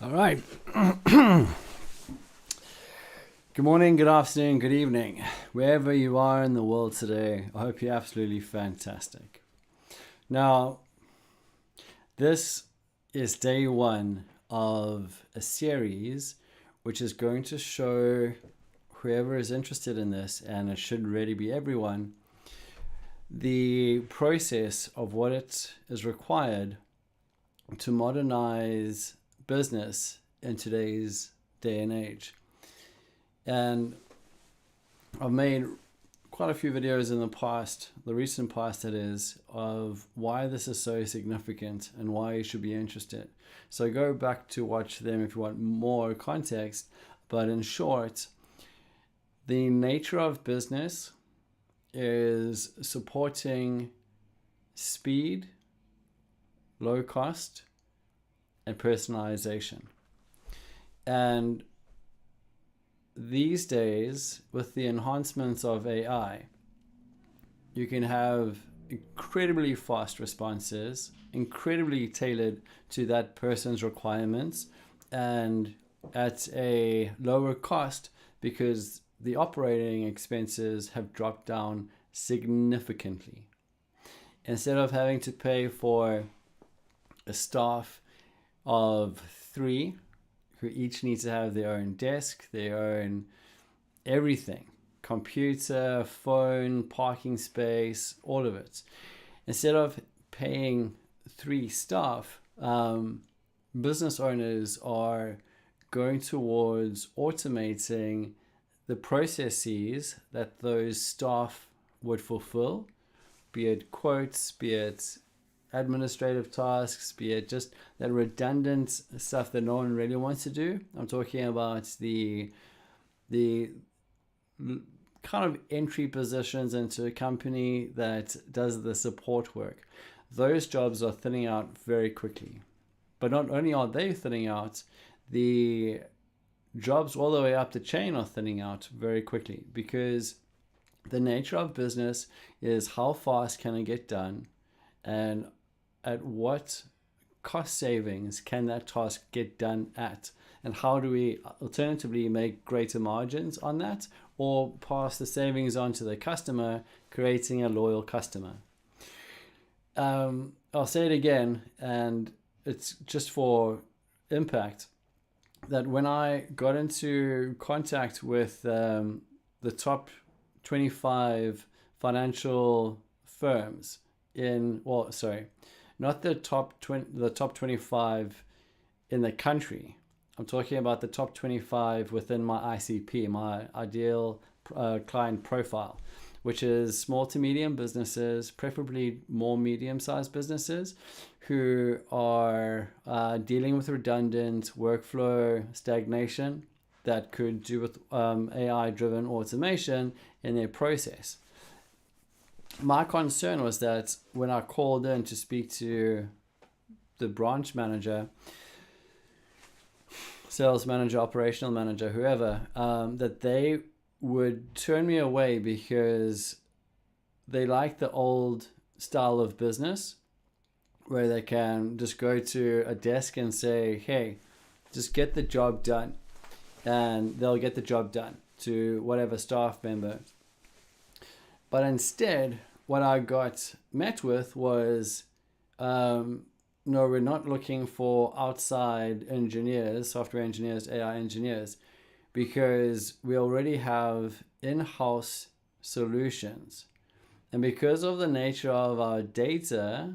All right. Good morning, good afternoon, good evening. Wherever you are in the world today, I hope you're absolutely fantastic. Now, this is day one of a series which is going to show whoever is interested in this, and it should really be everyone, the process of what it is required to modernize business in today's day and age. And I've made quite a few videos in the past, the recent past that is, of why this is so significant and why you should be interested. So go back to watch them if you want more context. But in short, the nature of business is supporting speed, low cost, and personalization. And these days, with the enhancements of AI, you can have incredibly fast responses, incredibly tailored to that person's requirements, and at a lower cost because the operating expenses have dropped down significantly. Instead of having to pay for a staff of 3 who each need to have their own desk, their own everything, computer, phone, parking space, all of it. Instead of paying 3 staff, business owners are going towards automating the processes that those staff would fulfill, be it quotes, be it administrative tasks, be it just that redundant stuff that no one really wants to do. I'm talking about the kind of entry positions into a company that does the support work. Those jobs are thinning out very quickly. But not only are they thinning out, the jobs all the way up the chain are thinning out very quickly, because the nature of business is how fast can it get done, and at what cost savings can that task get done at, and how do we alternatively make greater margins on that or pass the savings on to the customer, creating a loyal customer. I'll say it again, and it's just for impact, that when I got into contact with the top 25 financial firms not the top 25 in the country. I'm talking about the top 25 within my ICP, my ideal client profile, which is small to medium businesses, preferably more medium-sized businesses, who are dealing with redundant workflow stagnation that could do with AI-driven automation in their process. My concern was that when I called in to speak to the branch manager, sales manager, operational manager, whoever, that they would turn me away because they like the old style of business where they can just go to a desk and say, hey, just get the job done. And they'll get the job done to whatever staff member. But instead, what I got met with was, no, we're not looking for outside engineers, software engineers, AI engineers, because we already have in-house solutions. And because of the nature of our data,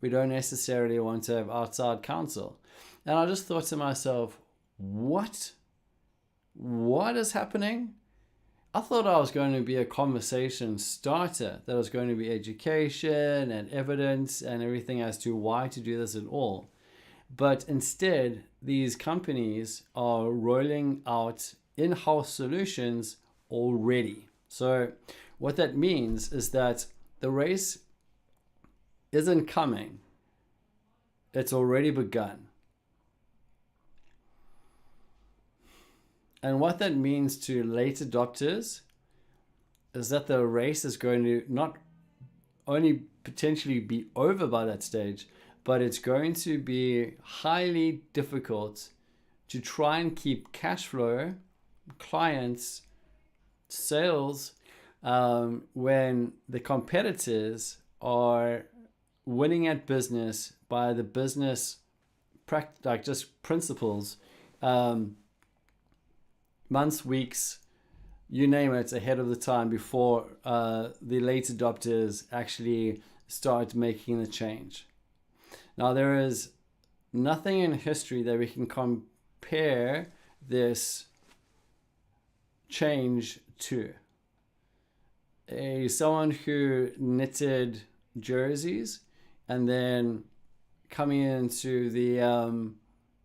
we don't necessarily want to have outside counsel. And I just thought to myself, what is happening? I thought I was going to be a conversation starter, that was going to be education and evidence and everything as to why to do this at all. But instead, these companies are rolling out in-house solutions already. So what that means is that the race isn't coming. It's already begun. And what that means to late adopters is that the race is going to not only potentially be over by that stage, but it's going to be highly difficult to try and keep cash flow, clients, sales, when the competitors are winning at business by the business like just principles, months, weeks, you name it, ahead of the time before the late adopters actually start making the change. Now, there is nothing in history that we can compare this change to. Someone who knitted jerseys and then coming into the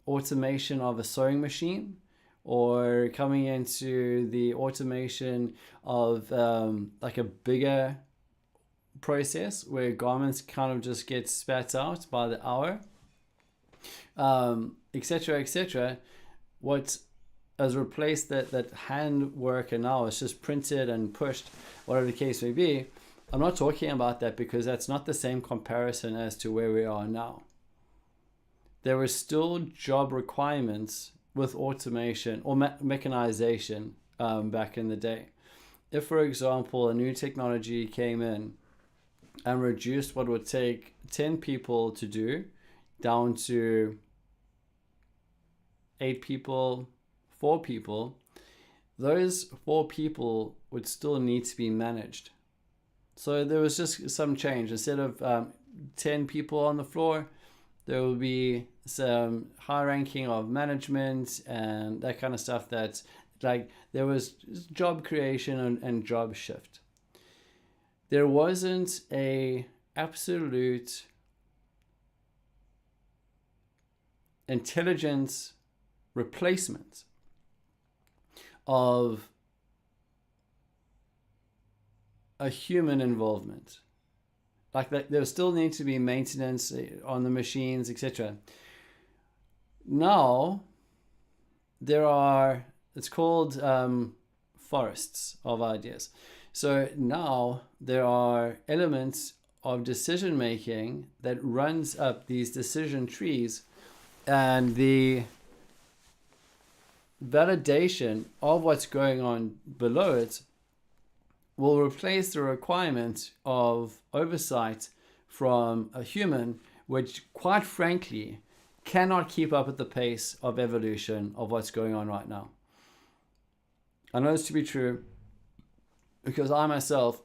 automation of a sewing machine, or coming into the automation of like a bigger process where garments kind of just get spat out by the hour, etc., etc. What has replaced that hand work and now it's just printed and pushed, whatever the case may be. I'm not talking about that because that's not the same comparison as to where we are now. There were still job requirements with automation or mechanization back in the day. If, for example, a new technology came in and reduced what would take 10 people to do down to 8 people, 4 people, those 4 people would still need to be managed. So there was just some change. Instead of 10 people on the floor, there will be some high ranking of management and that kind of stuff. That like there was job creation and job shift. There wasn't a absolute intelligence replacement of a human involvement. Like that, there still needs to be maintenance on the machines, etc. Now, there are, it's called forests of ideas. So now there are elements of decision making that runs up these decision trees, and the validation of what's going on below it will replace the requirement of oversight from a human, which quite frankly cannot keep up with the pace of evolution of what's going on right now. I know this to be true because I myself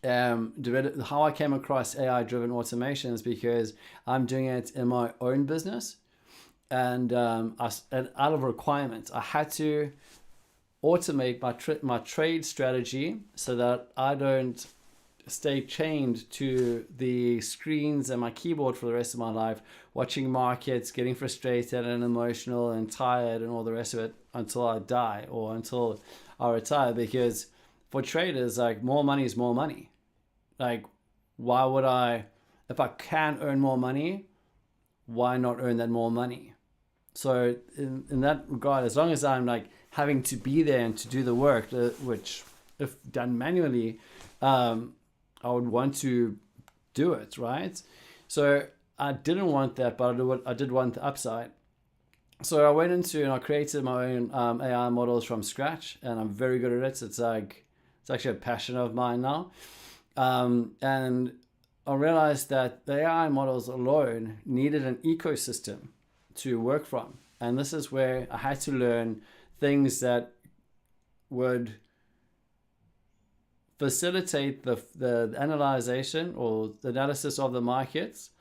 how I came across AI-driven automation is because I'm doing it in my own business, and out of requirement, I had to automate my trade strategy so that I don't stay chained to the screens and my keyboard for the rest of my life, watching markets, getting frustrated and emotional and tired and all the rest of it until I die or until I retire. Because for traders, like, more money is more money. Like, why would I, if I can earn more money, why not earn that more money? So in that regard, as long as I'm like having to be there and to do the work, which if done manually, I would want to do it, right? So I didn't want that, but I did want the upside. So I went into and I created my own AI models from scratch, and I'm very good at it. It's actually a passion of mine now. And I realized that the AI models alone needed an ecosystem to work from. And this is where I had to learn things that would facilitate the analyzation or the analysis of the markets,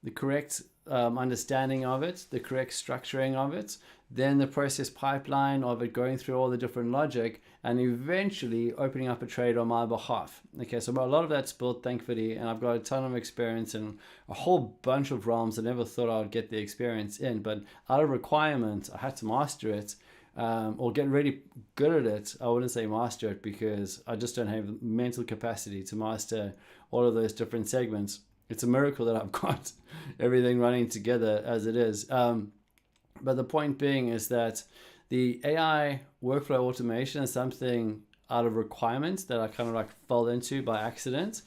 the correct understanding of it, the correct structuring of it, then the process pipeline of it going through all the different logic, and eventually opening up a trade on my behalf. Okay, so a lot of that's built, thankfully, and I've got a ton of experience in a whole bunch of realms I never thought I would get the experience in, but out of requirement, I had to master it. Or get really good at it. I wouldn't say master it because I just don't have the mental capacity to master all of those different segments. It's a miracle that I've got everything running together as it is. But the point being is that the AI workflow automation is something out of requirement that I kind of like fell into by accident.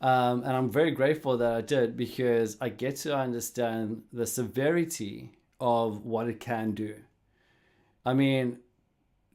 And I'm very grateful that I did, because I get to understand the severity of what it can do. I mean,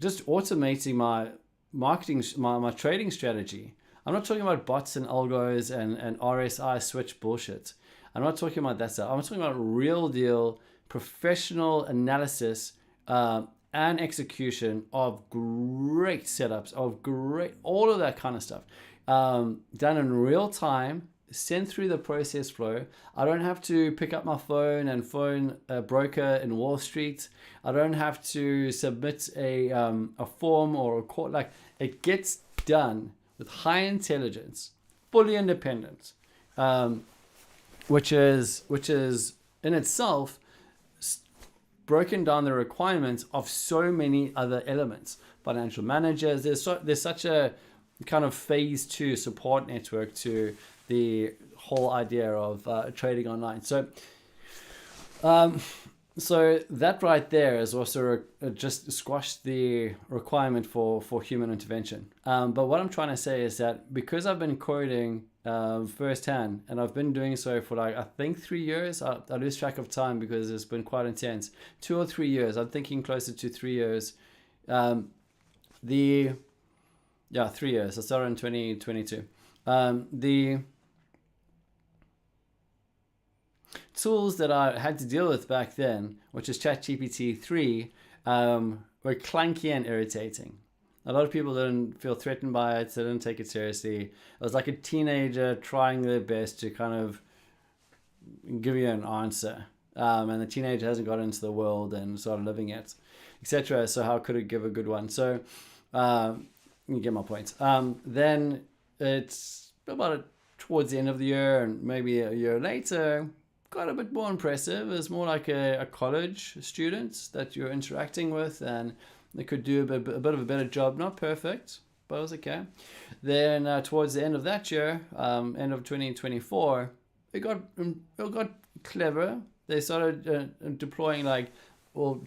just automating my marketing, my trading strategy. I'm not talking about bots and algos and RSI switch bullshit. I'm not talking about that stuff. I'm talking about real deal professional analysis and execution of great setups, of great, all of that kind of stuff. Done in real time, sent through the process flow. I don't have to pick up my phone and phone a broker in Wall Street. I don't have to submit a form or a court. Like, it gets done with high intelligence, fully independent, which is in itself broken down the requirements of so many other elements. Financial managers, there's such a kind of phase 2 support network to the whole idea of trading online. So that right there is also just squashed the requirement for human intervention. But what I'm trying to say is that because I've been coding firsthand, and I've been doing so for like, I think 3 years, I lose track of time because it's been quite intense, 2 or 3 years, I'm thinking closer to 3 years. 3 years, I started in 2022. The tools that I had to deal with back then, which is ChatGPT 3, were clunky and irritating. A lot of people didn't feel threatened by it, so they didn't take it seriously. It was like a teenager trying their best to kind of give you an answer. And the teenager hasn't got into the world and started living it, etc. So how could it give a good one? So you get my point. Then it's about towards the end of the year, and maybe a year later, got a bit more impressive. It's more like a college student that you're interacting with, and they could do a bit of a better job. Not perfect, but it was okay. Then towards the end of that year, end of 2024, it got clever. They started deploying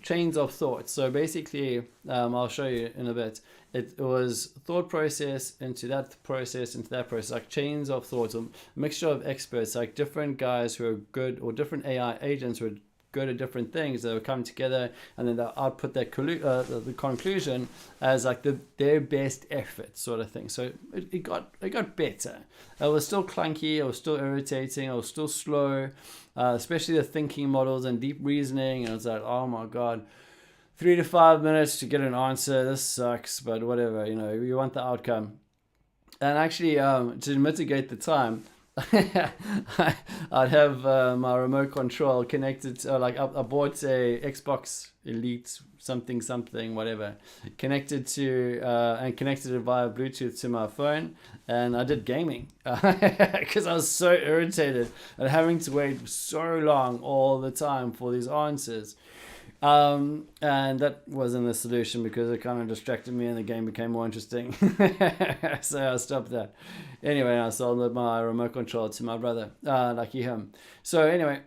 chains of thought. So basically, I'll show you in a bit. It was thought process into that process, like chains of thoughts, a mixture of experts, like different guys who are good, or different AI agents who are good at different things that would come together, and then they'll output that the conclusion as like their best effort sort of thing. So it got better. It was still clunky, it was still irritating, it was still slow, especially the thinking models and deep reasoning. And it's like, oh my god, 3 to 5 minutes to get an answer. This sucks, but whatever, you want the outcome. And actually, to mitigate the time, I'd have my remote control connected to, I bought a Xbox Elite something whatever, connected to and connected it via Bluetooth to my phone, and I did gaming because I was so irritated at having to wait so long all the time for these answers. And that wasn't the solution because it kind of distracted me and the game became more interesting. So I stopped that. Anyway, I sold my remote control to my brother, lucky him. So anyway,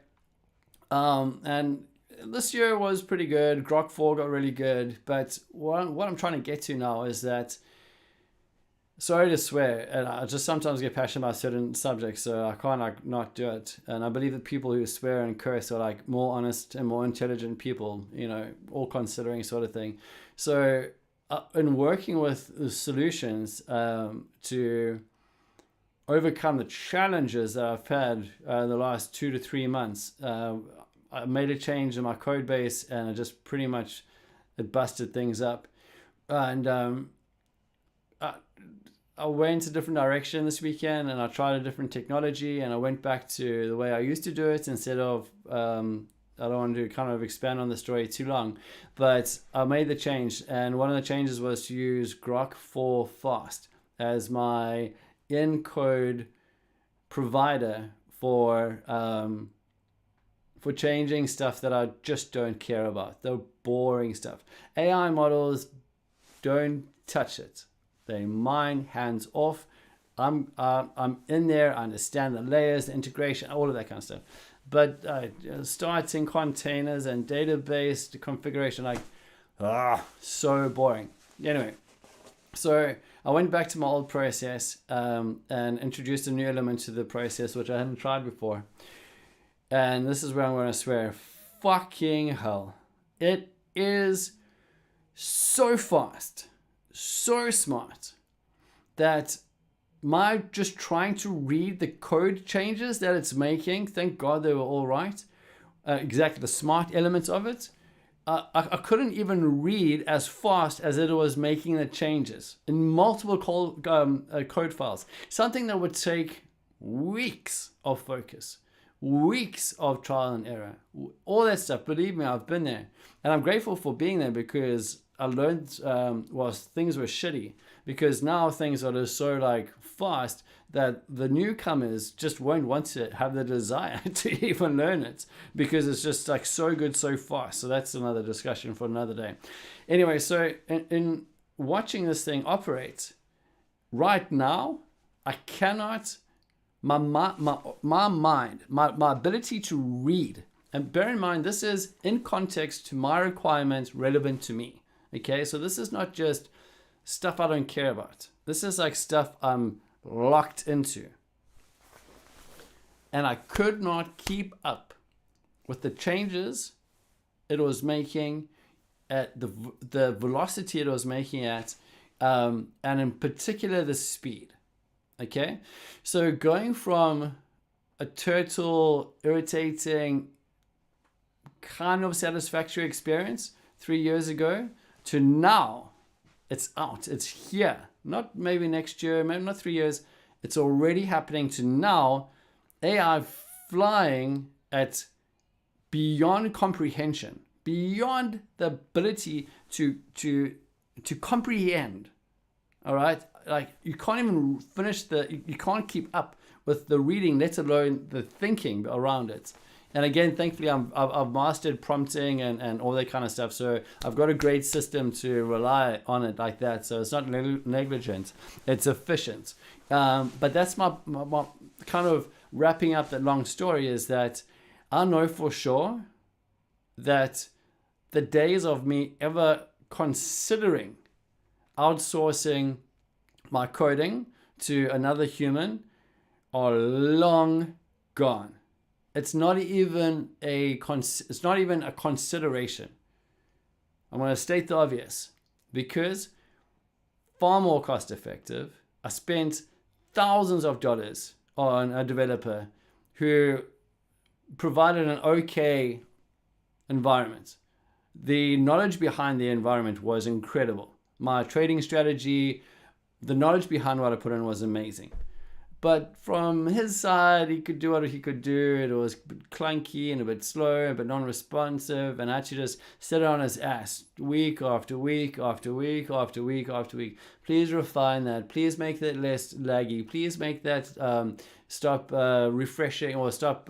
and this year was pretty good. Grok 4 got really good. But what I'm trying to get to now is that, sorry to swear, and I just sometimes get passionate about certain subjects, so I can't not do it. And I believe that people who swear and curse are more honest and more intelligent people, all considering sort of thing. So in working with solutions to overcome the challenges that I've had the last 2 to 3 months, I made a change in my code base, and it just pretty much it busted things up. And I went a different direction this weekend, and I tried a different technology, and I went back to the way I used to do it instead of, I don't want to kind of expand on the story too long, but I made the change. And one of the changes was to use Grok 4 Fast as my in-code provider for changing stuff that I just don't care about, the boring stuff. AI models, don't touch it. They mine, hands off. I'm in there. I understand the layers, the integration, all of that kind of stuff. But starting containers and database configuration, so boring. Anyway, So I went back to my old process and introduced a new element to the process, which I hadn't tried before. And this is where I'm going to swear, fucking hell. It is so fast, so smart, that my just trying to read the code changes that it's making, thank God they were all right, exactly the smart elements of it, I couldn't even read as fast as it was making the changes in multiple code files. Something that would take weeks of focus, weeks of trial and error, all that stuff. Believe me, I've been there. And I'm grateful for being there, because I learned things were shitty, because now things are just so like fast that the newcomers just won't want to have the desire to even learn it, because it's just like so good so fast. So that's another discussion for another day. Anyway, so in watching this thing operate right now, I cannot, my mind, my ability to read, and bear in mind, this is in context to my requirements relevant to me. Okay, so this is not just stuff I don't care about. This is like stuff I'm locked into. And I could not keep up with the changes it was making at the velocity it was making at, and in particular the speed. Okay, so going from a turtle irritating kind of satisfactory experience 3 years ago to now, it's out, it's here, not maybe next year, maybe not 3 years, it's already happening, to now AI flying at beyond comprehension, beyond the ability to comprehend. All right, like you can't even finish you can't keep up with the reading, let alone the thinking around it. And again, thankfully, I've mastered prompting and all that kind of stuff. So I've got a great system to rely on it like that. So it's not negligent, it's efficient. But that's my kind of wrapping up that long story, is that I know for sure that the days of me ever considering outsourcing my coding to another human are long gone. It's not even a consideration. I'm going to state the obvious, because far more cost effective. I spent thousands of dollars on a developer who provided an okay environment. The knowledge behind the environment was incredible. My trading strategy, the knowledge behind what I put in was amazing. But from his side, he could do what he could do. It was a bit clunky and a bit slow, but non-responsive. And I actually just sit on his ass week after week after week after week after week. Please refine that. Please make that less laggy. Please make that stop refreshing, or stop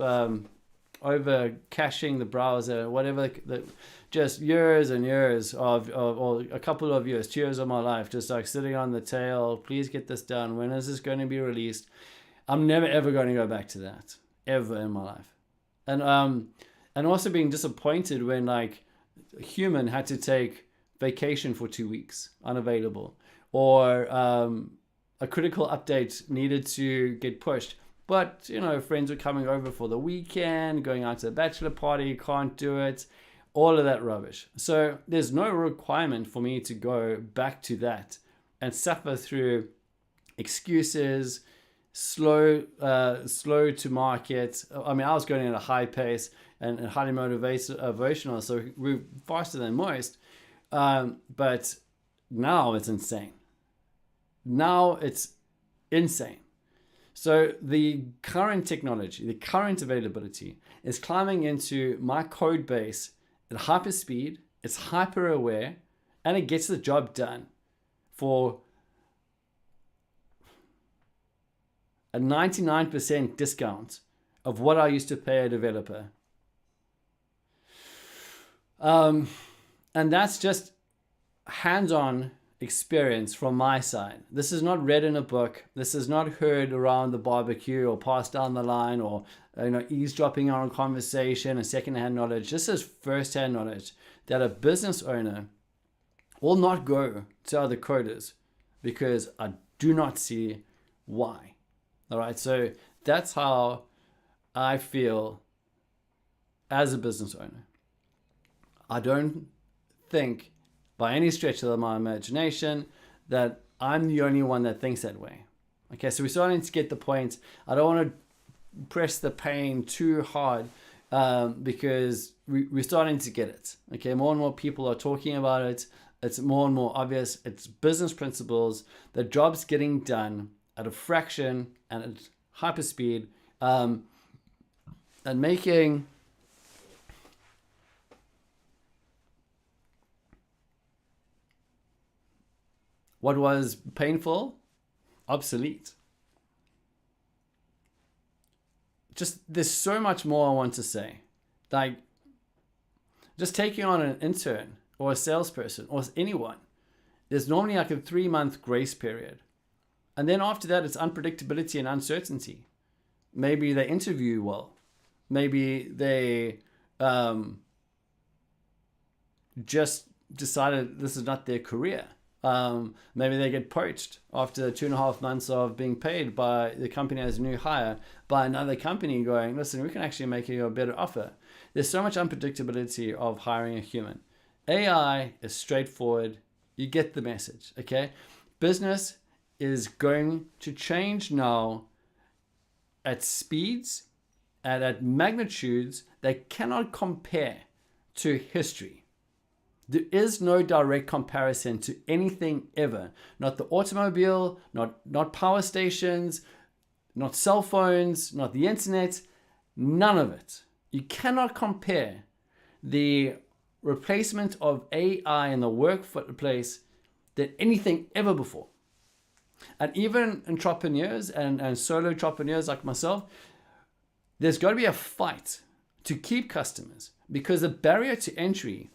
over caching the browser, whatever. Just years and years or a couple of years, 2 years of my life, just like sitting on the tail. Please get this done. When is this going to be released? I'm never ever going to go back to that ever in my life. And also being disappointed when like a human had to take vacation for 2 weeks, unavailable, or a critical update needed to get pushed. But, you know, friends were coming over for the weekend, going out to a bachelor party, can't do it. All of that rubbish. So there's no requirement for me to go back to that and suffer through excuses, slow to market. I mean, I was going at a high pace and highly motivational, so we were faster than most. But now it's insane. Now it's insane. So the current technology, the current availability is climbing into my code base at hyper speed, it's hyper aware, and it gets the job done for a 99% discount of what I used to pay a developer. And that's just hands-on experience from my side. This is not read in a book. This is not heard around the barbecue or passed down the line, or eavesdropping on a conversation and second-hand knowledge. This is first-hand knowledge that a business owner will not go to other coders because I do not see why. All right, so that's how I feel as a business owner. I don't think by any stretch of my imagination that I'm the only one that thinks that way. Okay, so we're starting to get the point. I don't want to press the pain too hard because we're starting to get it. Okay, more and more people are talking about it. It's more and more obvious. It's business principles. The job's getting done at a fraction and at hyper speed, and making what was painful obsolete. Just there's so much more I want to say. Like just taking on an intern or a salesperson or anyone, there's normally like a 3-month grace period. And then after that, it's unpredictability and uncertainty. Maybe they interview well. Maybe they just decided this is not their career. Maybe they get poached after 2.5 months of being paid by the company as a new hire by another company going, listen, we can actually make you a better offer. There's so much unpredictability of hiring a human. AI is straightforward. You get the message, okay? Business is going to change now at speeds and at magnitudes that cannot compare to history. There is no direct comparison to anything ever. Not the automobile, not power stations, not cell phones, not the internet, none of it. You cannot compare the replacement of AI in the workplace than anything ever before. And even entrepreneurs and solo entrepreneurs like myself, there's got to be a fight to keep customers because the barrier to entry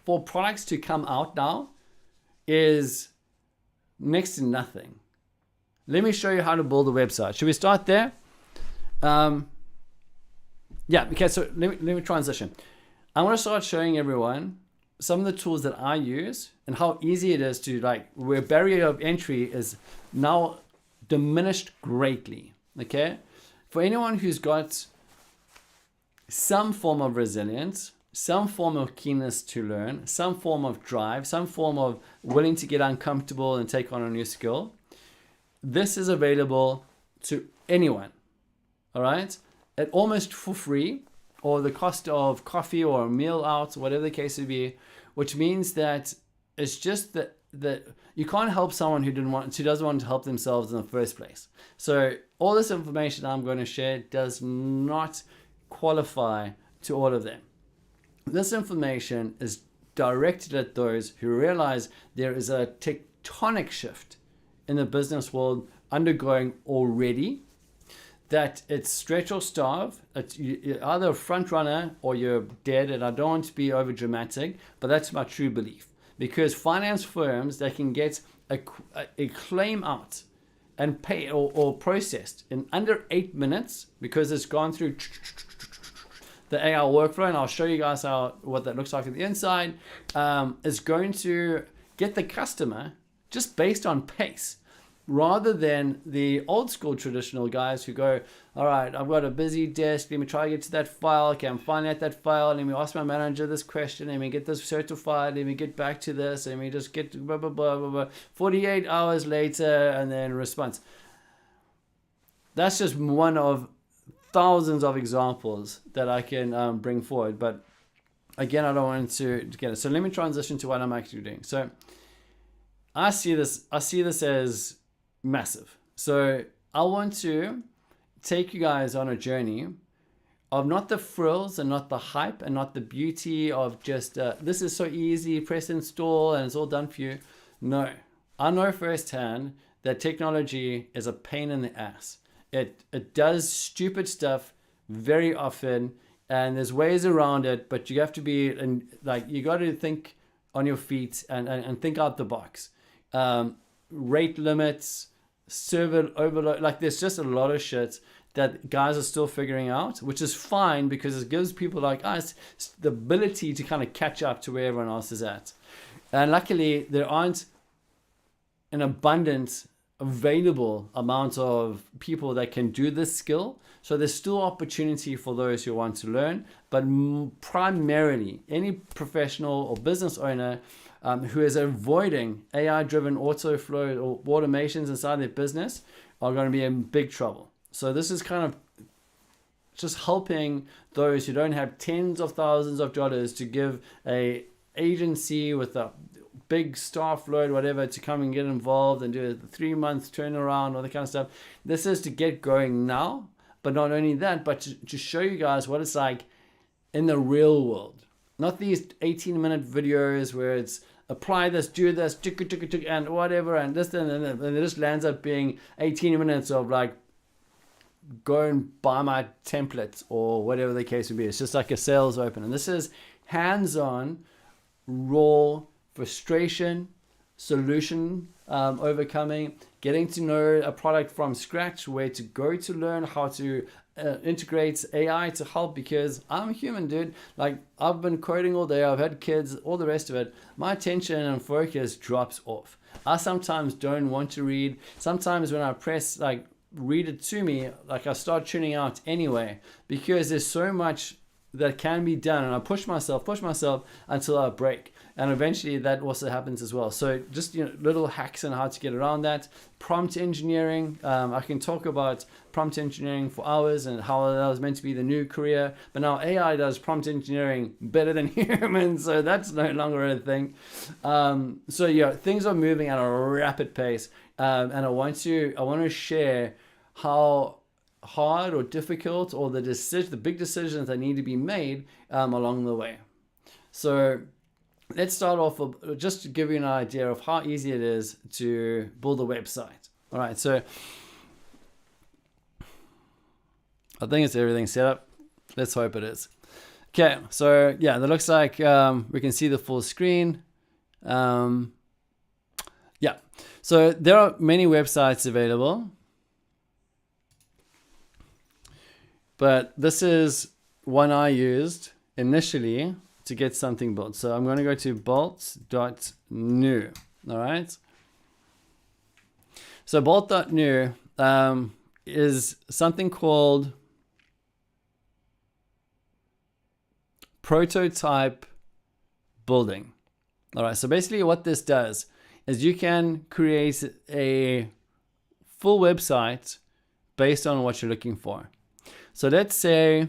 for products to come out now is next to nothing. Let me show you how to build a website. Should we start there? Yeah, okay, so let me transition. I want to start showing everyone some of the tools that I use and how easy it is to, like, where barrier of entry is now diminished greatly, okay? For anyone who's got some form of resilience, some form of keenness to learn, some form of drive, some form of willing to get uncomfortable and take on a new skill, this is available to anyone, all right? At almost for free, or the cost of coffee or a meal out, whatever the case may be, which means that it's just that you can't help someone who doesn't want to help themselves in the first place. So all this information I'm going to share does not qualify to all of them. This information is directed at those who realize there is a tectonic shift in the business world undergoing already, that it's stretch or starve. You're either a front runner or you're dead, and I don't want to be over dramatic, but that's my true belief. Because finance firms, they can get a claim out and pay or processed in under 8 minutes because it's gone through the AI workflow, and I'll show you guys what that looks like on the inside. Is going to get the customer just based on pace, rather than the old school traditional guys who go, all right, I've got a busy desk, let me try to get to that file, okay, I'm finding out that file, let me ask my manager this question, let me get this certified, let me get back to this, let me just get blah, blah, blah, blah, blah. 48 hours later, and then response. That's just one of thousands of examples that I can bring forward, but again, I don't want to get it. So let me transition to what I'm actually doing. So I see this as massive. So I want to take you guys on a journey of not the frills and not the hype and not the beauty of just this is so easy, press install and it's all done for you. No, I know firsthand that technology is a pain in the ass. It does stupid stuff very often, and there's ways around it, but you have to be, and like, you got to think on your feet and think out the box. Rate limits, server overload, like there's just a lot of shit that guys are still figuring out, which is fine because it gives people like us the ability to kind of catch up to where everyone else is at. And luckily there aren't an abundant, available amount of people that can do this skill. So there's still opportunity for those who want to learn, but primarily any professional or business owner who is avoiding AI-driven auto flow or automations inside their business are going to be in big trouble. So this is kind of just helping those who don't have tens of thousands of dollars to give a agency with a big staff load, whatever, to come and get involved and do a 3-month turnaround, all that kind of stuff. This is to get going now, but not only that, but to show you guys what it's like in the real world. Not these 18-minute videos where it's apply this, do this, and whatever, and this, and it just lands up being 18 minutes of like, go and buy my template or whatever the case would be. It's just like a sales open. And this is hands-on, raw frustration, solution overcoming, getting to know a product from scratch, where to go to learn how to integrate AI to help, because I'm a human, dude. Like, I've been coding all day, I've had kids, all the rest of it. My attention and focus drops off. I sometimes don't want to read. Sometimes when I press like read it to me, like I start tuning out anyway, because there's so much that can be done, and I push myself until I break, and eventually that also happens as well. So just, you know, little hacks on how to get around that. Prompt engineering, I can talk about prompt engineering for hours and how that was meant to be the new career, but now AI does prompt engineering better than humans, so that's no longer a thing. So yeah, things are moving at a rapid pace, and I want to share how hard or difficult, or the big decisions that need to be made along the way. So let's start off just to give you an idea of how easy it is to build a website. All right, so I think it's everything set up. Let's hope it is. Okay, so yeah, that looks like we can see the full screen. Yeah, so there are many websites available, but this is one I used initially to get something built. So I'm going to go to bolt.new. All right. So bolt.new is something called prototype building. All right. So basically what this does is you can create a full website based on what you're looking for. So let's say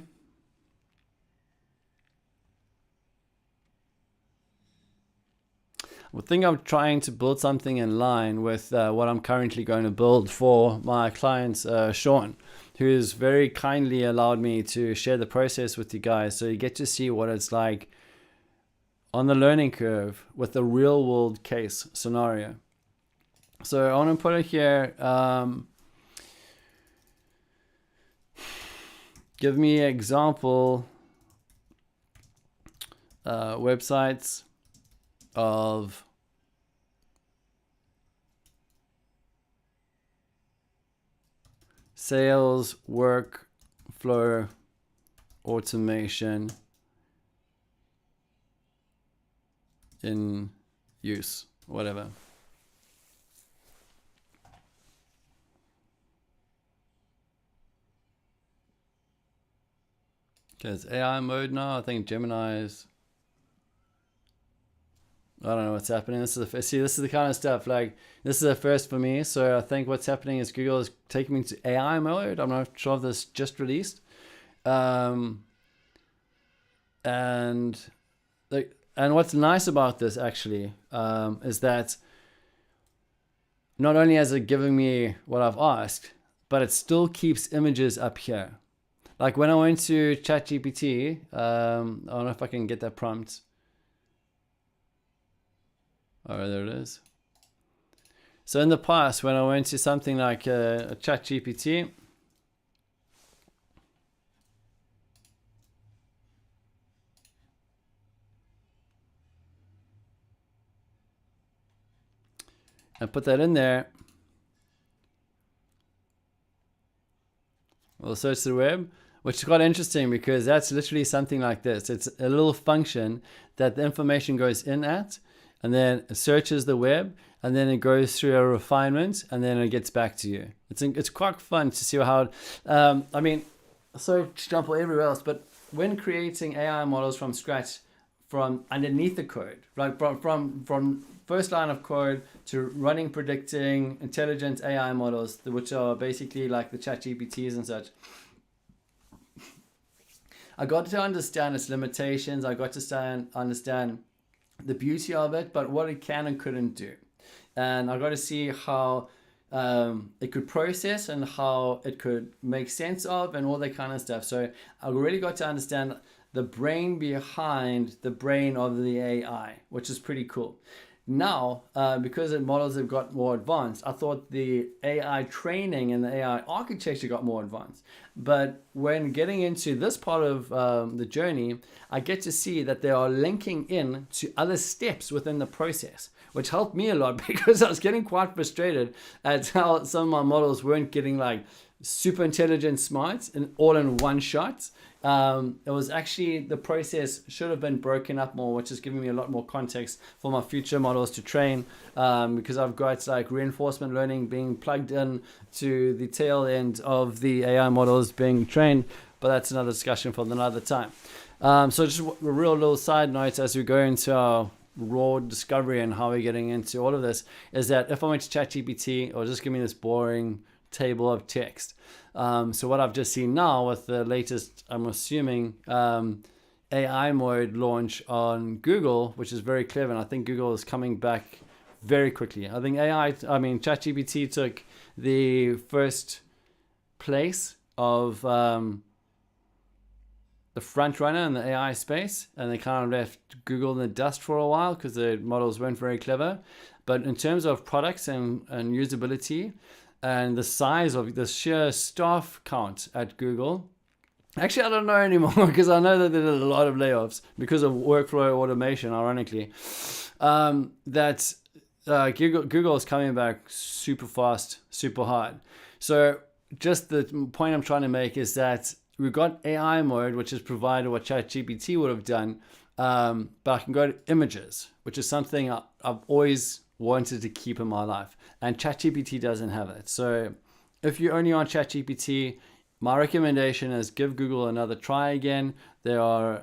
I think I'm trying to build something in line with what I'm currently going to build for my client, Sean, who's very kindly allowed me to share the process with you guys, so you get to see what it's like on the learning curve with a real world case scenario. So I want to put it here. Give me example websites of sales workflow automation in use, whatever. Okay, it's AI mode now. I think Gemini is, I don't know what's happening. This is the kind of stuff, like, this is a first for me. So I think what's happening is Google is taking me to AI mode. I'm not sure if this just released. And what's nice about this actually is that not only has it given me what I've asked, but it still keeps images up here. Like when I went to ChatGPT, I don't know if I can get that prompt. Oh, there it is. So in the past, when I went to something like a ChatGPT, and put that in there, we'll search the web, which is quite interesting because that's literally something like this. It's a little function that the information goes in at, and then it searches the web, and then it goes through a refinement, and then it gets back to you. It's quite fun to see how, I mean, so to jump all everywhere else, but when creating AI models from scratch, from underneath the code, like from first line of code to running predicting intelligent AI models, which are basically like the chat GPTs and such, I got to understand its limitations. I got to understand the beauty of it, but what it can and couldn't do. And I got to see how it could process and how it could make sense of and all that kind of stuff. So I really got to understand the brain behind the brain of the AI, which is pretty cool. Now, because the models have got more advanced, I thought the AI training and the AI architecture got more advanced. But when getting into this part of the journey, I get to see that they are linking in to other steps within the process, which helped me a lot because I was getting quite frustrated at how some of my models weren't getting like super intelligent smarts and all in one shot. It was actually, the process should have been broken up more, which is giving me a lot more context for my future models to train, because I've got like reinforcement learning being plugged in to the tail end of the AI models being trained, but that's another discussion for another time. So just a real little side note as we go into our raw discovery and how we're getting into all of this is that if I went to ChatGPT, it'll just give me this boring table of text. So what I've just seen now with the latest, I'm assuming, AI mode launch on Google, which is very clever, and I think Google is coming back very quickly. I think ChatGPT took the first place of the front runner in the AI space, and they kind of left Google in the dust for a while because the models weren't very clever. But in terms of products and usability, and the size of the sheer staff count at Google. Actually, I don't know anymore because I know that there are a lot of layoffs because of workflow automation, ironically. Google is coming back super fast, super hard. So just the point I'm trying to make is that we've got AI mode, which is provided what ChatGPT would have done, but I can go to images, which is something I've always wanted to keep in my life, and ChatGPT doesn't have it. So if you're only on ChatGPT, my recommendation is give Google another try again. They're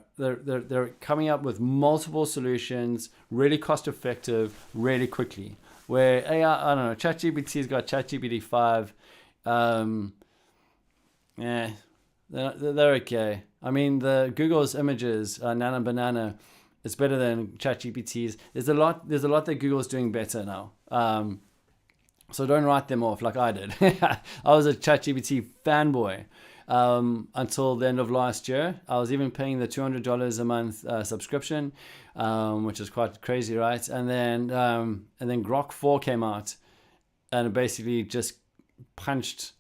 coming up with multiple solutions, really cost effective, really quickly. Where AI, I don't know, ChatGPT's got ChatGPT 5. They're okay. I mean, the Google's images, Nana Banana, it's better than ChatGPT's. There's a lot that Google's doing better now. So don't write them off like I did. I was a ChatGPT fanboy until the end of last year. I was even paying the $200 a month subscription, which is quite crazy, right? And then Grok 4 came out, and it basically just punched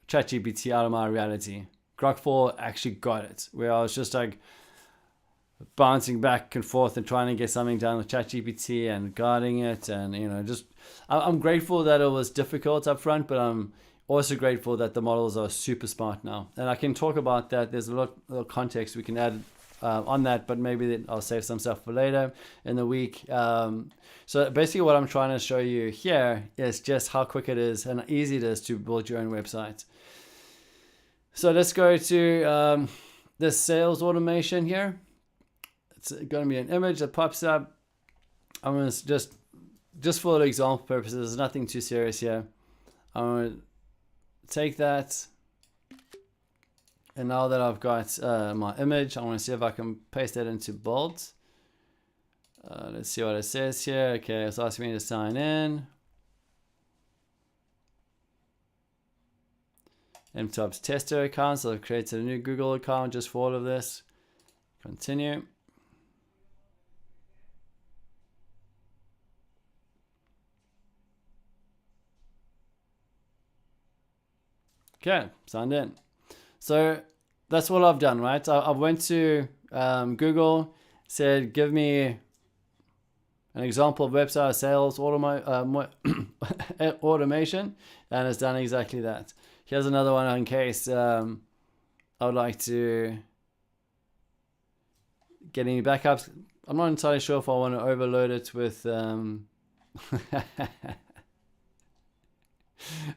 ChatGPT out of my reality. Grok 4 actually got it, where I was just like bouncing back and forth and trying to get something done with ChatGPT and guarding it, and just I'm grateful that it was difficult up front, but I'm also grateful that the models are super smart now, and I can talk about that. There's a lot of context we can add on that, but maybe I'll save some stuff for later in the week. So basically what I'm trying to show you here is just how quick it is and easy it is to build your own website. So let's go to this sales automation here. It's going to be an image that pops up. I'm going to just for the example purposes, there's nothing too serious here. I'm going to take that. And now that I've got my image, I want to see if I can paste that into bold. Let's see what it says here. Okay, it's asking me to sign in. MTop's tester account, so I've created a new Google account just for all of this. Continue. Okay, signed in. So that's what I've done, right? I went to Google, said, give me an example of website sales automation, and it's done exactly that. Here's another one in case I would like to get any backups. I'm not entirely sure if I want to overload it with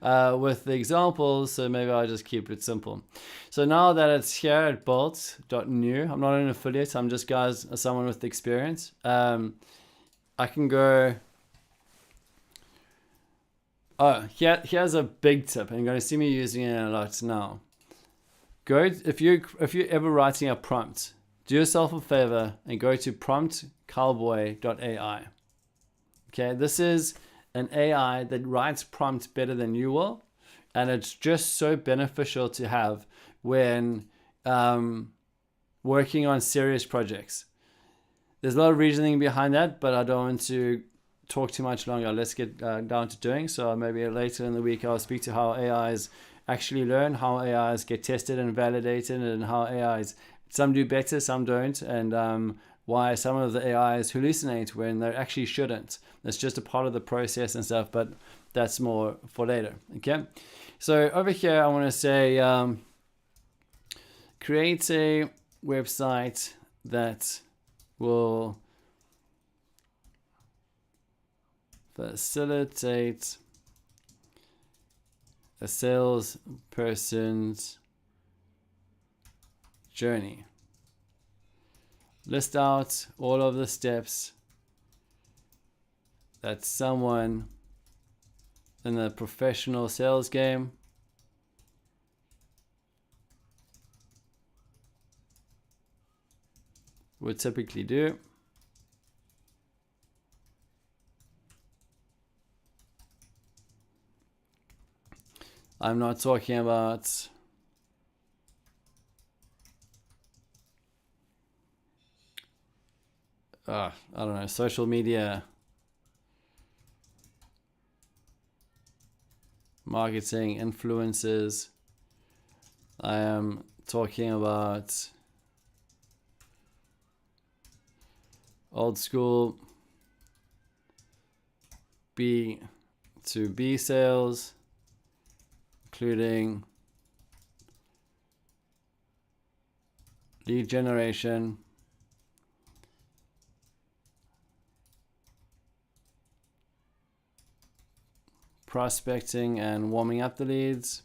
with the examples, so maybe I'll just keep it simple. So now that it's here at bolt.new, I'm not an affiliate, I'm just someone with experience. I can go, here's a big tip, and you're going to see me using it a lot now. If you're ever writing a prompt, do yourself a favor and go to promptcowboy.ai. Okay, this is an AI that writes prompts better than you will, and it's just so beneficial to have when working on serious projects. There's a lot of reasoning behind that, but I don't want to talk too much longer. Let's get down to doing. So maybe later in the week I'll speak to how AIs actually learn, how AIs get tested and validated, and how AIs, some do better, some don't, and why some of the AIs hallucinate when they actually shouldn't. It's just a part of the process and stuff, but that's more for later. Okay, so over here I want to say create a website that will facilitate a salesperson's journey. List out all of the steps that someone in the professional sales game would typically do. I'm not talking about I don't know, social media marketing influencers. I am talking about old school B2B sales, including lead generation, prospecting and warming up the leads,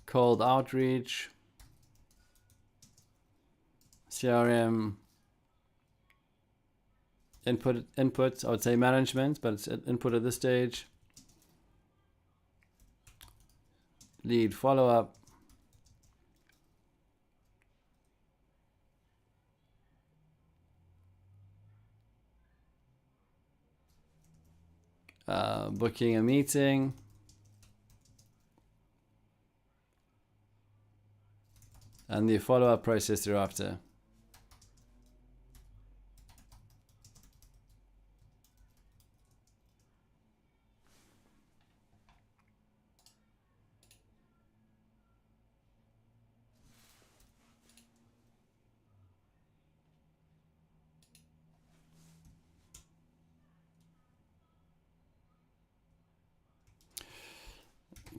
cold outreach, CRM, input, I would say management, but it's input at this stage, lead follow-up, booking a meeting, and the follow-up process thereafter.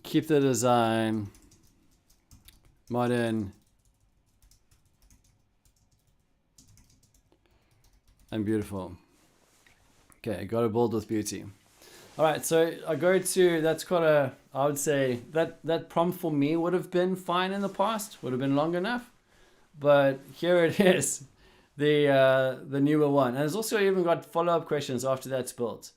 Keep the design modern and beautiful. Okay, got to bold with beauty. All right, so I go to, that's quite a, I would say that prompt for me would have been fine in the past, would have been long enough, but here it is, the newer one. And it's also even got follow-up questions after that's built.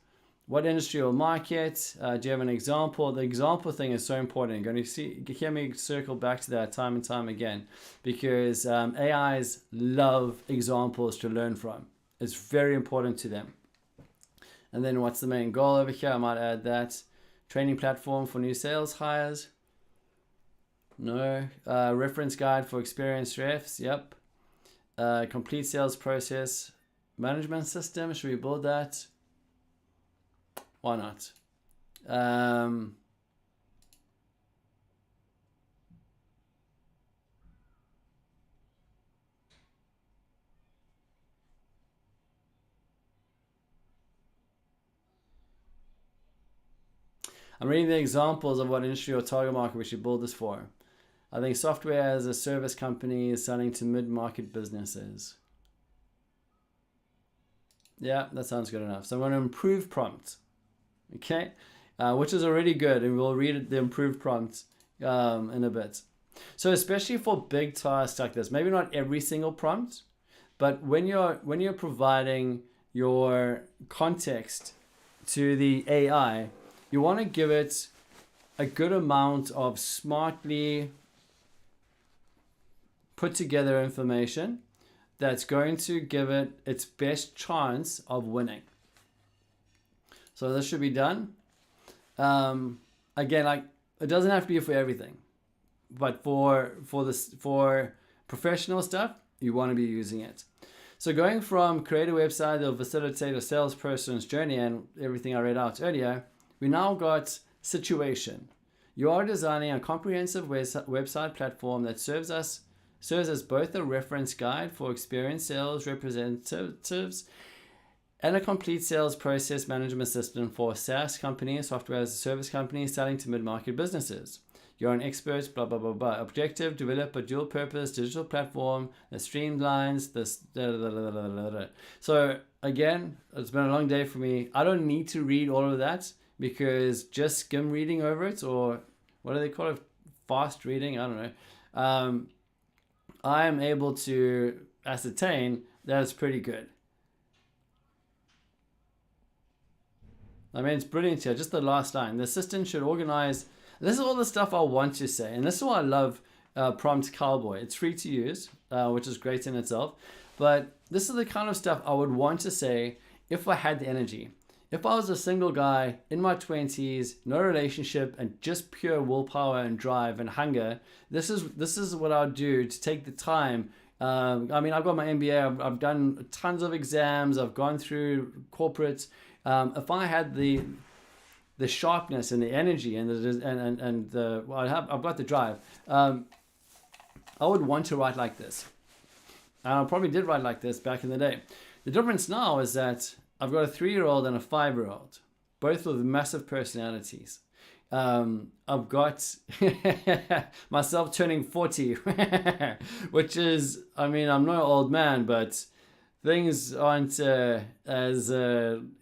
What industry or market? Do you have an example? The example thing is so important. You're going to hear me circle back to that time and time again, because AIs love examples to learn from. It's very important to them. And then what's the main goal over here? I might add that. Training platform for new sales hires. No. Reference guide for experienced refs. Yep. Complete sales process management system. Should we build that? Why not? I'm reading the examples of what industry or target market we should build this for. I think software as a service company is selling to mid-market businesses. Yeah, that sounds good enough. So I'm going to improve prompt. Okay, which is already good, and we'll read the improved prompt in a bit. So especially for big tasks like this, maybe not every single prompt, but when you're providing your context to the AI, you want to give it a good amount of smartly put together information that's going to give it its best chance of winning. So this should be done. Again, like, it doesn't have to be for everything, but for professional stuff, you want to be using it. So going from create a website or facilitate a salesperson's journey and everything I read out earlier, we now got situation. You are designing a comprehensive website platform that serves as both a reference guide for experienced sales representatives and a complete sales process management system for SaaS companies, software as a service companies selling to mid-market businesses. You're an expert, blah, blah, blah, blah. Objective, develop a dual purpose digital platform that streamlines this. So again, it's been a long day for me. I don't need to read all of that because just skim reading over it, or what do they call it? Fast reading? I don't know. I am able to ascertain that it's pretty good. I mean, it's brilliant here. Just the last line. The assistant should organize. This is all the stuff I want to say. And this is why I love Prompt Cowboy. It's free to use, which is great in itself. But this is the kind of stuff I would want to say if I had the energy. If I was a single guy in my 20s, no relationship, and just pure willpower and drive and hunger, this is what I would do to take the time. I mean, I've got my MBA. I've done tons of exams. I've gone through corporates. If I had the sharpness and the energy and I've got the drive, I would want to write like this. And I probably did write like this back in the day. The difference now is that I've got a 3-year-old and a 5-year-old, both with massive personalities. I've got myself turning 40, which is, I mean, I'm no old man, but things aren't as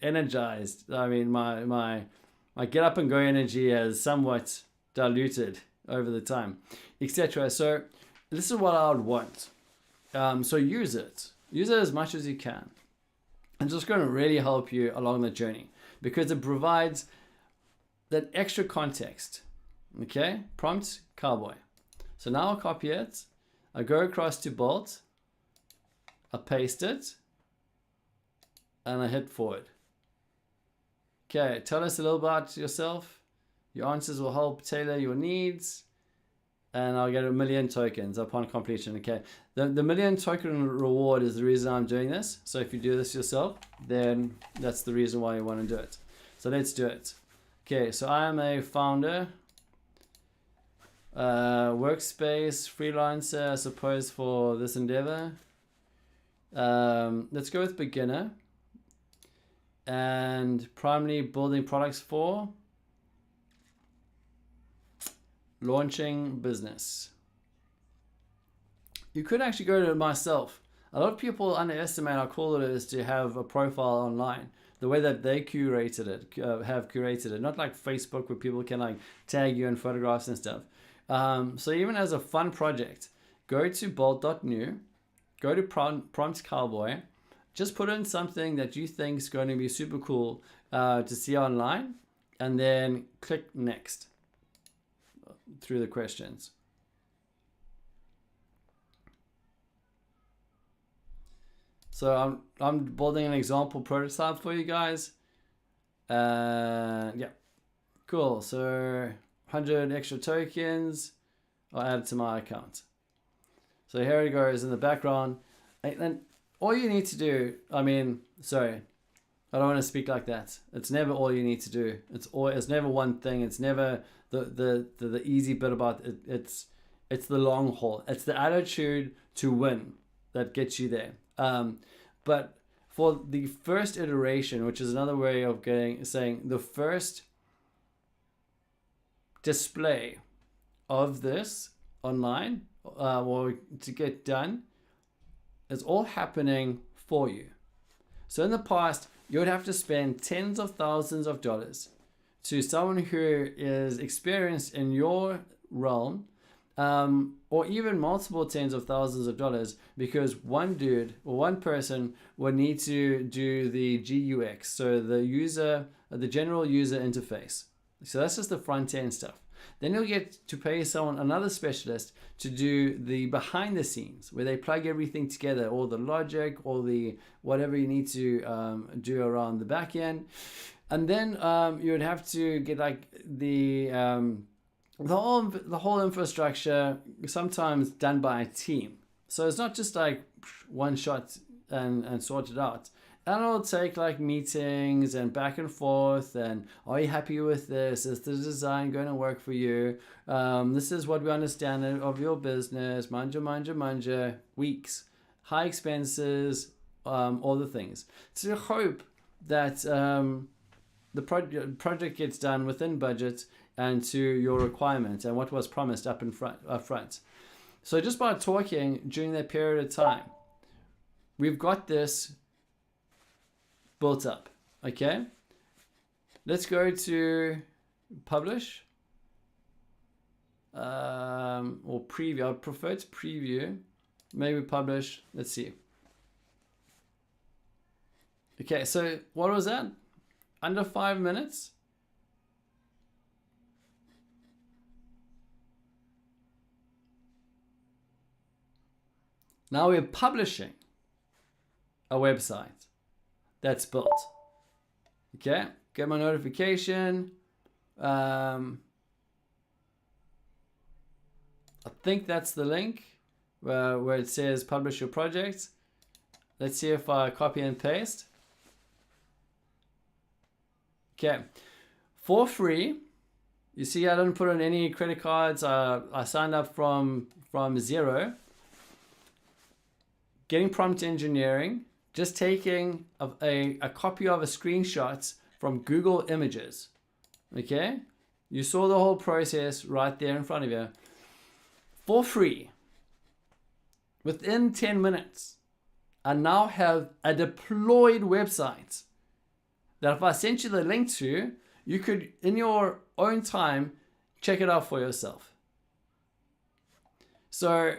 energized. I mean, my get up and go energy has somewhat diluted over the time, etc. So this is what I would want. So use it as much as you can. It's just going to really help you along the journey because it provides that extra context. Okay, Prompt Cowboy. So now I'll copy it. I go across to Bolt. I paste it. And I hit forward. Okay, tell us a little about yourself. Your answers will help tailor your needs. And I'll get 1 million tokens upon completion. Okay, the 1 million token reward is the reason I'm doing this. So if you do this yourself, then that's the reason why you want to do it. So let's do it. Okay, so I am a founder, workspace freelancer, I suppose, for this endeavor. Let's go with beginner. And primarily building products for launching business. You could actually go to myself. A lot of people underestimate how cool it is to have a profile online. The way that they have curated it, not like Facebook where people can like tag you in photographs and stuff. So even as a fun project, go to bolt.new, go to Prompt Cowboy, just put in something that you think is going to be super cool to see online, and then click next through the questions. So I'm building an example prototype for you guys. Yeah, cool. So 100 extra tokens I'll add to my account. So here it goes in the background. And all you need to do, I mean, sorry, I don't want to speak like that. It's never all you need to do. It's never one thing. It's never the easy bit about it. It's the long haul. It's the attitude to win that gets you there. But for the first iteration, which is another way of saying the first display of this online or to get done, it's all happening for you. So in the past, you would have to spend tens of thousands of dollars to someone who is experienced in your realm, or even multiple tens of thousands of dollars, because one dude or one person would need to do the GUX, so the general user interface. So that's just the front end stuff. Then you'll get to pay someone, another specialist, to do the behind the scenes, where they plug everything together, all the logic, all the whatever you need to do around the back end. And then you would have to get like the whole infrastructure, sometimes done by a team. So it's not just like one shot and sort it out. And it'll take like meetings and back and forth, and are you happy with this? Is the design going to work for you? This is what we understand of your business. Manja, weeks, high expenses, all the things. To hope that the project gets done within budget and to your requirements and what was promised up front. So just by talking during that period of time, we've got this built up. Okay, let's go to publish or preview. I prefer to preview, maybe publish. Let's see. Okay, so what was that? Under 5 minutes. Now we're publishing a website that's built. Okay, get my notification. I think that's the link where it says publish your project. Let's see if I copy and paste. Okay, for free. You see, I didn't put in any credit cards. I signed up from zero. Getting prompt engineering. Just taking a copy of a screenshot from Google Images. Okay, you saw the whole process right there in front of you. For free. Within 10 minutes, I now have a deployed website that if I sent you the link to, you could, in your own time, check it out for yourself. So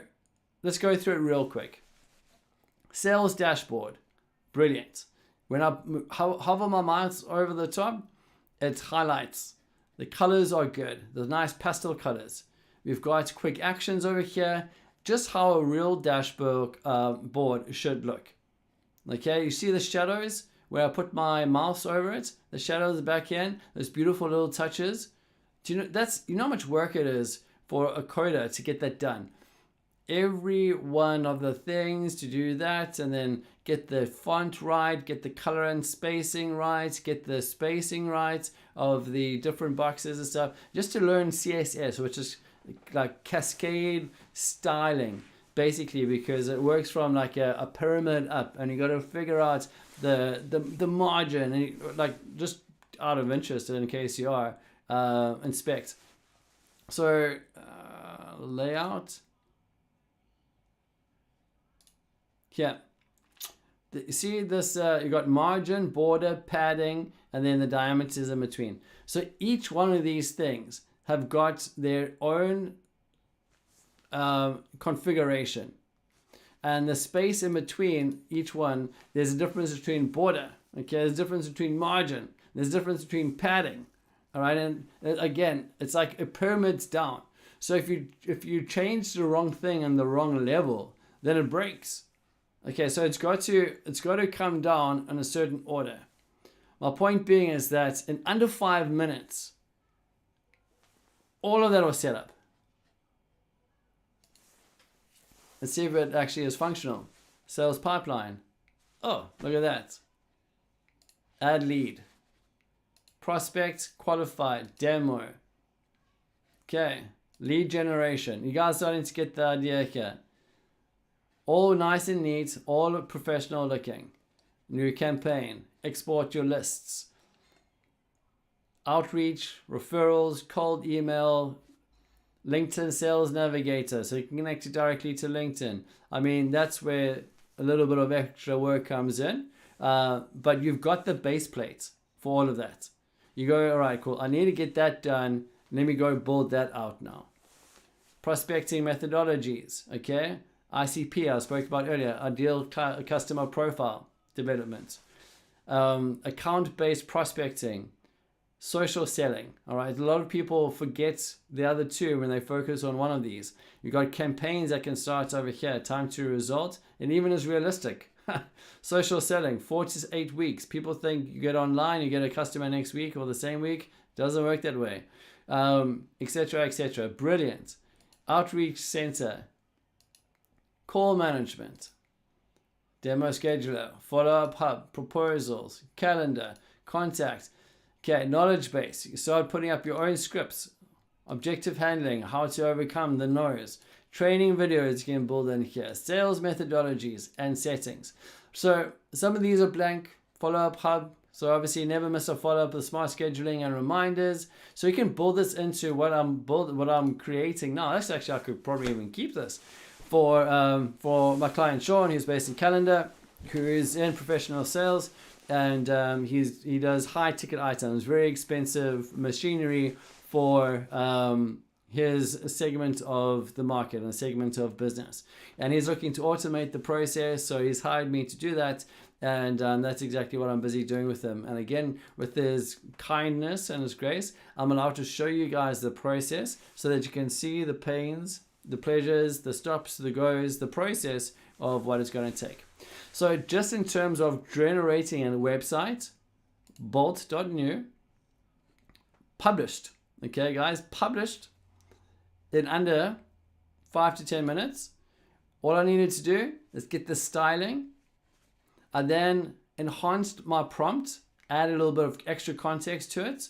let's go through it real quick. Sales dashboard. Brilliant. When I hover my mouse over the top, it highlights. The colors are good. The nice pastel colors. We've got quick actions over here. Just how a real dashboard board should look. Okay, you see the shadows where I put my mouse over it. The shadows back in. Those beautiful little touches. Do you know how much work it is for a coder to get that done? Every one of the things to do that, and then get the font right, get the color and spacing right, get the spacing right of the different boxes and stuff, just to learn CSS, which is like cascade styling, basically, because it works from like a pyramid up, and you got to figure out the margin, and like, just out of interest, in case you are, inspect. So layout. Yeah, you see this, you got margin, border, padding, and then the diameters in between. So each one of these things have got their own configuration. And the space in between each one, there's a difference between border, okay? There's a difference between margin. There's a difference between padding, all right? And again, it's like a pyramid's down. So if you change the wrong thing on the wrong level, then it breaks. Okay, so it's got to come down in a certain order. My point being is that in under 5 minutes, all of that was set up. Let's see if it actually is functional. Sales pipeline. Oh, look at that. Add lead. Prospect, qualified, demo. Okay, lead generation. You guys starting to get the idea here. All nice and neat, all professional looking. New campaign, export your lists. Outreach, referrals, cold email, LinkedIn Sales Navigator, so you can connect it directly to LinkedIn. I mean, that's where a little bit of extra work comes in. But you've got the base plate for all of that. You go, all right, cool. I need to get that done. Let me go build that out now. Prospecting methodologies, okay? ICP, I spoke about earlier, ideal customer profile development. Account-based prospecting, social selling, all right? A lot of people forget the other two when they focus on one of these. You've got campaigns that can start over here, time to result, and even as realistic. Social selling, 4 to 8 weeks. People think you get online, you get a customer next week or the same week. Doesn't work that way, etc., etc. Brilliant. Outreach center, call management, demo scheduler, follow-up hub, proposals, calendar, contact. Okay, knowledge base. You start putting up your own scripts, objective handling, how to overcome the no's, training videos you can build in here, sales methodologies and settings. So some of these are blank. Follow-up hub. So obviously never miss a follow-up with smart scheduling and reminders. So you can build this into what I'm creating now. Actually, I could probably even keep this for my client Sean, who's based in Calendar, who is in professional sales, and he does high ticket items, very expensive machinery for his segment of the market and segment of business. And he's looking to automate the process, so he's hired me to do that. And that's exactly what I'm busy doing with him. And again, with his kindness and his grace, I'm allowed to show you guys the process so that you can see the pains, the pleasures, the stops, the goes, the process of what it's going to take. So just in terms of generating a website, bolt.new, published. Okay, guys, published in under 5 to 10 minutes. All I needed to do is get the styling. I then enhanced my prompt, added a little bit of extra context to it,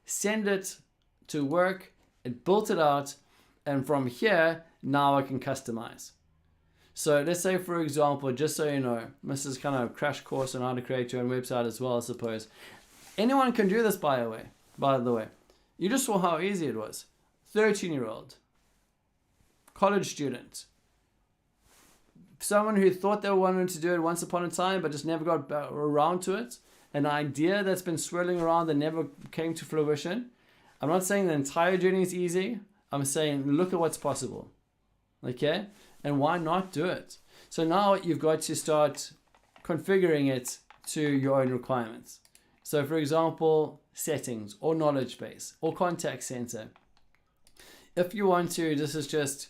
send it to work, it built it out, and from here, now I can customize. So let's say, for example, just so you know, this is kind of a crash course on how to create your own website as well, I suppose. Anyone can do this, by the way. You just saw how easy it was. 13-year-old, college student, someone who thought they wanted to do it once upon a time but just never got around to it, an idea that's been swirling around that never came to fruition. I'm not saying the entire journey is easy. I'm saying look at what's possible, okay? And why not do it? So now you've got to start configuring it to your own requirements. So for example, settings or knowledge base or contact center. If you want to, this is just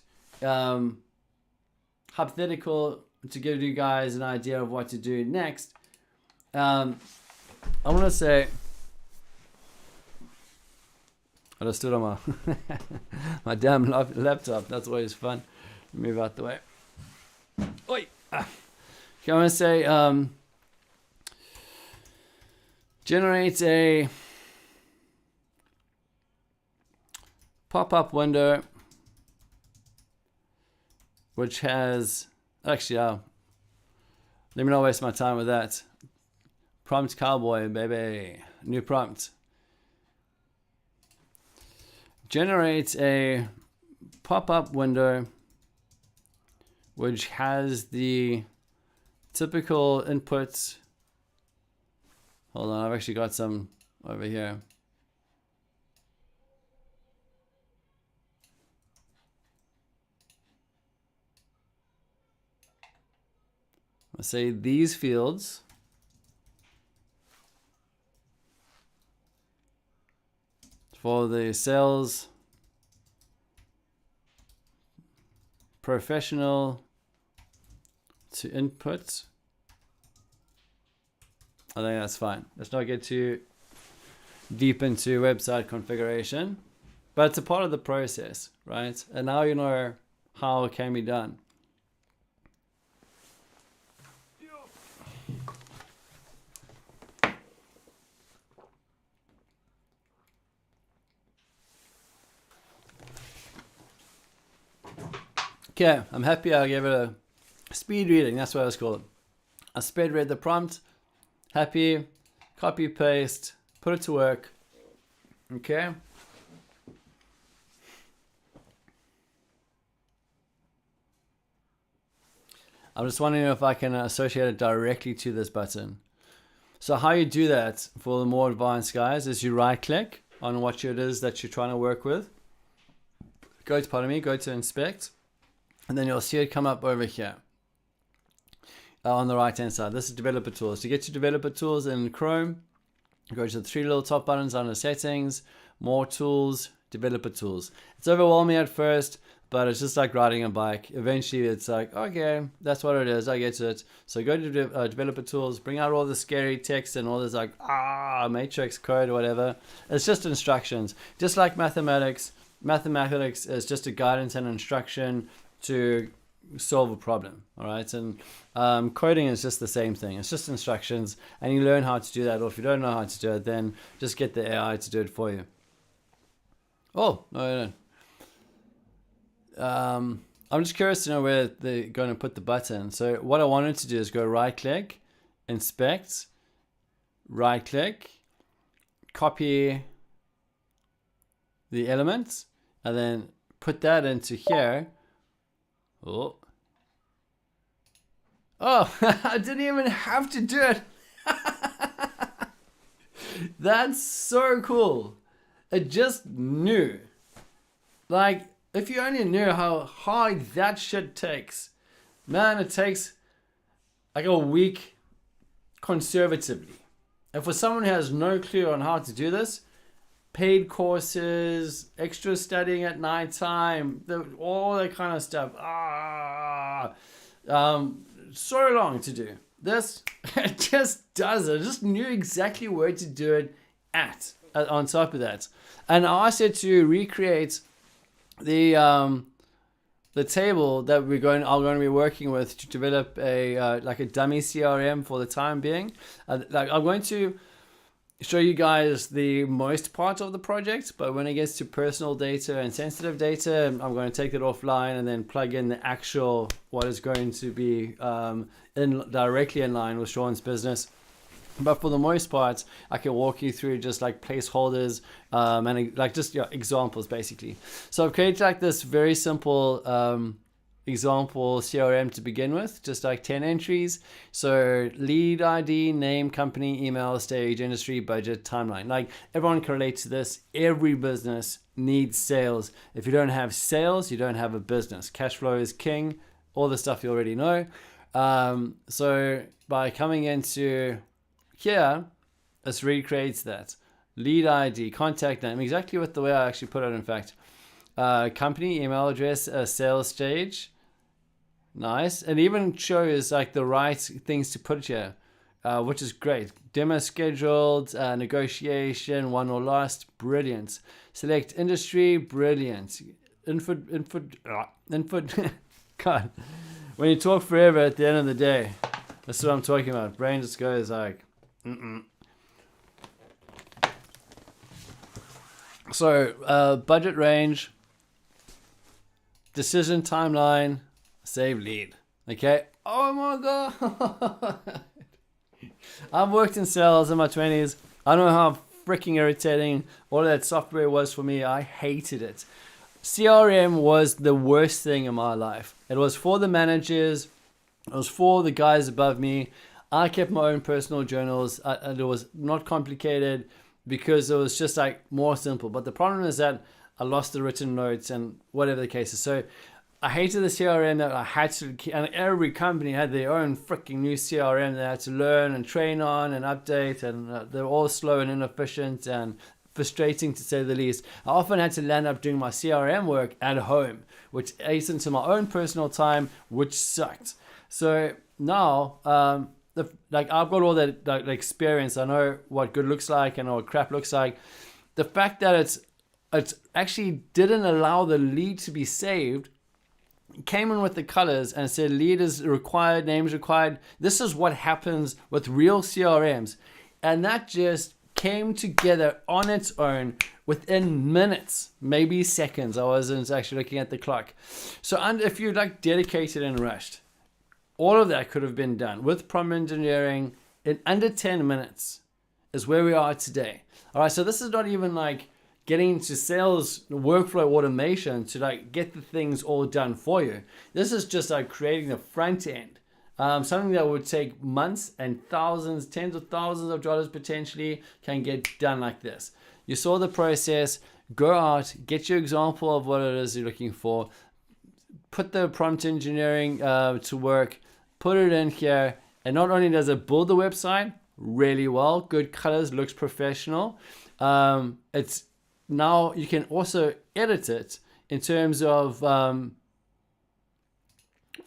hypothetical to give you guys an idea of what to do next. I want to say, I just stood on my my damn laptop. That's always fun. Move out the way. Oi. Okay, I want to say, generate a pop-up window which has, actually, let me not waste my time with that. Prompt cowboy, baby. New prompt. Generate a pop-up window which has the typical inputs. Hold on, I've actually got some over here. I'll say these fields for the sales professional to input. I think that's fine. Let's not get too deep into website configuration, but it's a part of the process, right? And now you know how it can be done. Okay, I'm happy I gave it a speed reading. That's what I was called. I speed read the prompt. Happy, copy paste, put it to work. Okay. I'm just wondering if I can associate it directly to this button. So how you do that for the more advanced guys is you right click on what it is that you're trying to work with. Go to inspect, and then you'll see it come up over here on the right hand side. This is developer tools. To get to developer tools in Chrome, go to the three little top buttons under settings, more tools, developer tools. It's overwhelming at first, but it's just like riding a bike. Eventually it's like, okay, that's what it is, I get it. So go to developer tools, bring out all the scary text and all this like matrix code or whatever. It's just instructions. Just like mathematics is just a guidance and instruction to solve a problem. All right, and coding is just the same thing. It's just instructions, and you learn how to do that. Or if you don't know how to do it, then just get the AI to do it for you. Oh, no. I'm just curious to know where they're going to put the button. So what I wanted to do is go right click, inspect, right click, copy the elements, and then put that into here. Oh, I didn't even have to do it. That's so cool. It just knew. Like, if you only knew how hard that shit takes, man, it takes like a week conservatively. And for someone who has no clue on how to do this, paid courses, extra studying at nighttime, all that kind of stuff. So long to do. This, it just does it. I just knew exactly where to do it on top of that. And I asked it to recreate the table that are going to be working with to develop a like a dummy CRM for the time being. Like I'm going to show you guys the most part of the project, but when it gets to personal data and sensitive data, I'm going to take it offline and then plug in the actual what is going to be directly in line with Sean's business. But for the most part, I can walk you through just like placeholders and like just examples basically. So I've created like this very simple example CRM to begin with, just like 10 entries. So lead ID, name, company, email, stage, industry, budget, timeline. Like everyone can relate to this. Every business needs sales. If you don't have sales, you don't have a business. Cash flow is king. All the stuff you already know. So by coming into here, this recreates that. Lead ID, contact name, exactly with the way I actually put it, in fact. Company, email address, sales stage. Nice. It even shows like the right things to put here, which is great. Demo scheduled, negotiation, won or lost, brilliant. Select industry, brilliant. Input, God. When you talk forever at the end of the day, that's what I'm talking about. Brain just goes like, So, budget range, decision timeline, save lead. Okay. Oh my God. I've worked in sales in my 20s. I know how freaking irritating all that software was for me. I hated it. CRM was the worst thing in my life. It was for the managers. It was for the guys above me. I kept my own personal journals. And it was not complicated because it was just like more simple. But the problem is that I lost the written notes and whatever the case is. So I hated the CRM that I had to, and every company had their own freaking new CRM they had to learn and train on and update, and they're all slow and inefficient and frustrating to say the least. I often had to land up doing my CRM work at home, which ate into my own personal time, which sucked. So now, I've got all that experience. I know what good looks like and what crap looks like. The fact that it actually didn't allow the lead to be saved, came in with the colors and said lead is required, names required. This is what happens with real CRMs. And that just came together on its own within minutes, maybe seconds. I wasn't actually looking at the clock. So if you're like dedicated and rushed, all of that could have been done with prompt engineering in under 10 minutes is where we are today. All right, so this is not even like getting into sales workflow automation to like get the things all done for you. This is just like creating the front end Something that would take months and thousands, tens of thousands of dollars potentially can get done like this. You saw the process. Go out, get your example of what it is you're looking for, put the prompt engineering to work, put it in here, and not only does it build the website really well, good colors, looks professional, it's now you can also edit it in terms of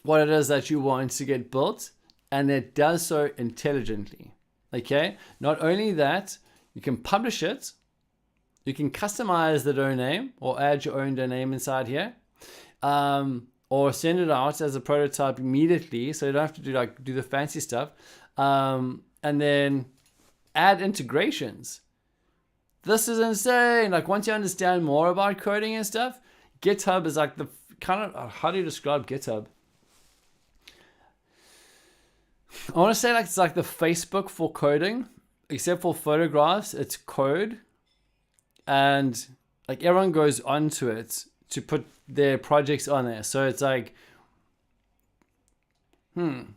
what it is that you want to get built, and it does so intelligently. Okay, not only that, you can publish it. You can customize the domain name or add your own domain name inside here, or send it out as a prototype immediately, so you don't have to do the fancy stuff, and then add integrations. This is insane. Like, once you understand more about coding and stuff, GitHub is like the kind of, how do you describe GitHub? I want to say like it's like the Facebook for coding, except for photographs. It's code. And like everyone goes onto it to put their projects on there. So it's like, it's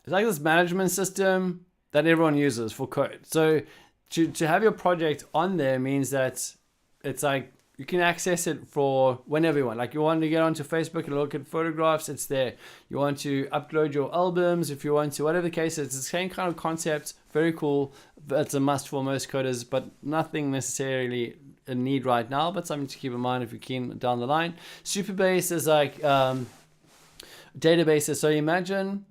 like this management system that everyone uses for code. So to have your project on there means that it's like you can access it for whenever you want. Like, you want to get onto Facebook and look at photographs, it's there. You want to upload your albums if you want to, whatever the case is. It's the same kind of concept. Very cool. It's a must for most coders, but nothing necessarily a need right now, but something to keep in mind if you're keen down the line. Supabase is like databases. So imagine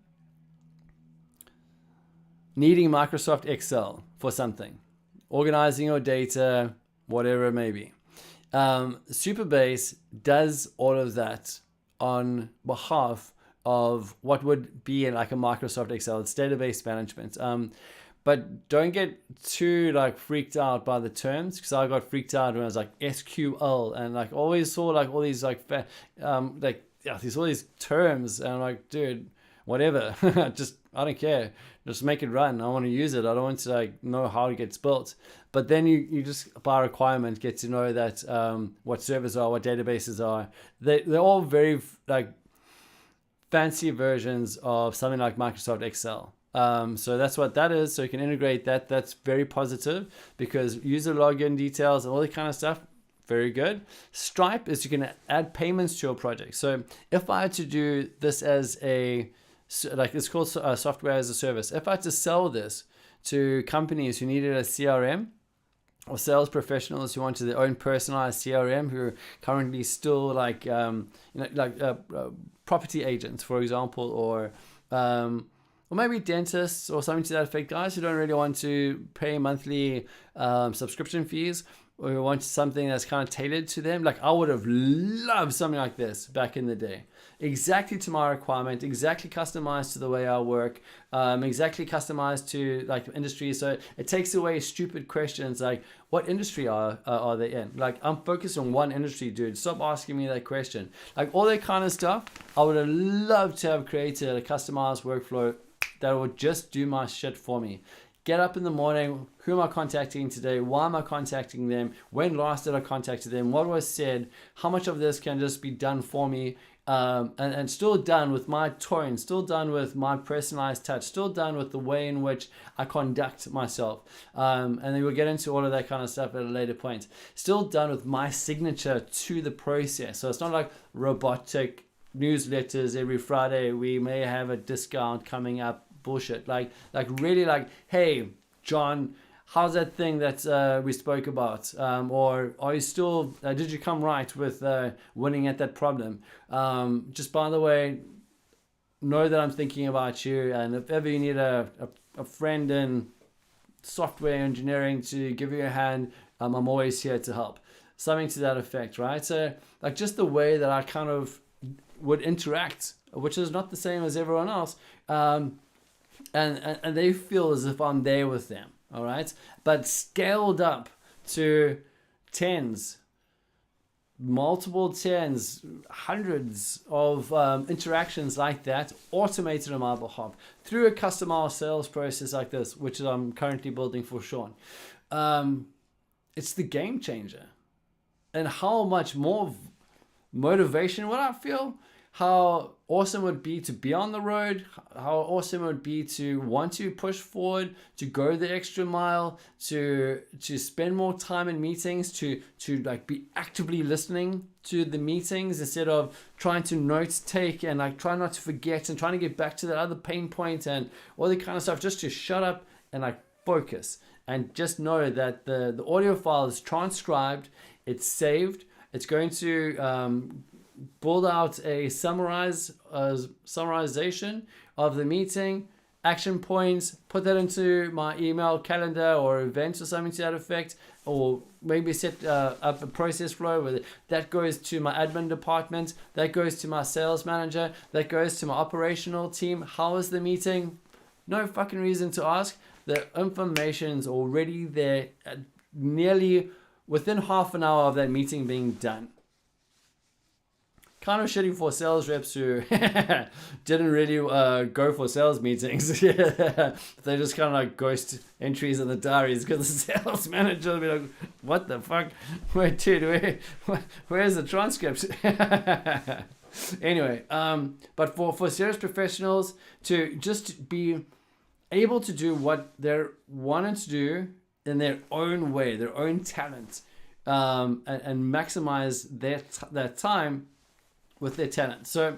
needing Microsoft Excel for something, organizing your data, whatever it may be. Supabase does all of that on behalf of what would be like a Microsoft Excel. It's database management. But don't get too like freaked out by the terms, because I got freaked out when I was like SQL and like always saw like all these like all these terms, and I'm like, dude, whatever. I don't care. Just make it run. I want to use it. I don't want to like know how it gets built. But then you just by requirement get to know that what servers are, what databases are. They're all very like fancy versions of something like Microsoft Excel. So that's what that is. So you can integrate that. That's very positive, because user login details and all that kind of stuff, very good. Stripe is you can add payments to your project. So if I had to do this as like it's called software as a service. If I had to sell this to companies who needed a CRM, or sales professionals who wanted their own personalized CRM, who are currently still like property agents, for example, or maybe dentists or something to that effect, guys who don't really want to pay monthly subscription fees, or who want something that's kind of tailored to them. Like, I would have loved something like this back in the day. Exactly to my requirement, exactly customized to the way I work, exactly customized to like industry. So it takes away stupid questions like, what industry are they in? Like, I'm focused on one industry, dude. Stop asking me that question. Like, all that kind of stuff, I would have loved to have created a customized workflow that would just do my shit for me. Get up in the morning, who am I contacting today? Why am I contacting them? When last did I contact them? What was said? How much of this can just be done for me? And still done with my tone, still done with my personalized touch, still done with the way in which I conduct myself. And then we'll get into all of that kind of stuff at a later point. Still done with my signature to the process. So it's not like robotic newsletters every Friday. We may have a discount coming up. Bullshit. Like really like, hey, John, how's that thing that we spoke about? Or are you still, did you come right with winning at that problem? Just by the way, know that I'm thinking about you. And if ever you need a friend in software engineering to give you a hand, I'm always here to help. Something to that effect, right? So like just the way that I kind of would interact, which is not the same as everyone else. And they feel as if I'm there with them, all right? But scaled up to tens, multiple tens, hundreds of interactions like that, automated on my behalf through a customized sales process like this, which I'm currently building for Sean. It's the game changer. And how much more motivation would I feel? how awesome it would be to be on the road, how awesome it would be to want to push forward, to go the extra mile, to spend more time in meetings, to like be actively listening to the meetings instead of trying to note take and like try not to forget and trying to get back to that other pain point and all that kind of stuff. Just to shut up and like focus and just know that the audio file is transcribed, it's saved, it's going to build out a summarization of the meeting, action points, put that into my email calendar or events or something to that effect, or maybe set up a process flow where that goes to my admin department, that goes to my sales manager, that goes to my operational team. How is the meeting? No fucking reason to ask. The information's already there, nearly within half an hour of that meeting being done. Kind of shitty for sales reps who didn't really go for sales meetings. They just kind of like ghost entries in the diaries because the sales manager will be like, what the fuck? Wait, dude, where's the transcript? Anyway, but for serious professionals to just be able to do what they're wanting to do in their own way, their own talent, and maximize their time with their talent. So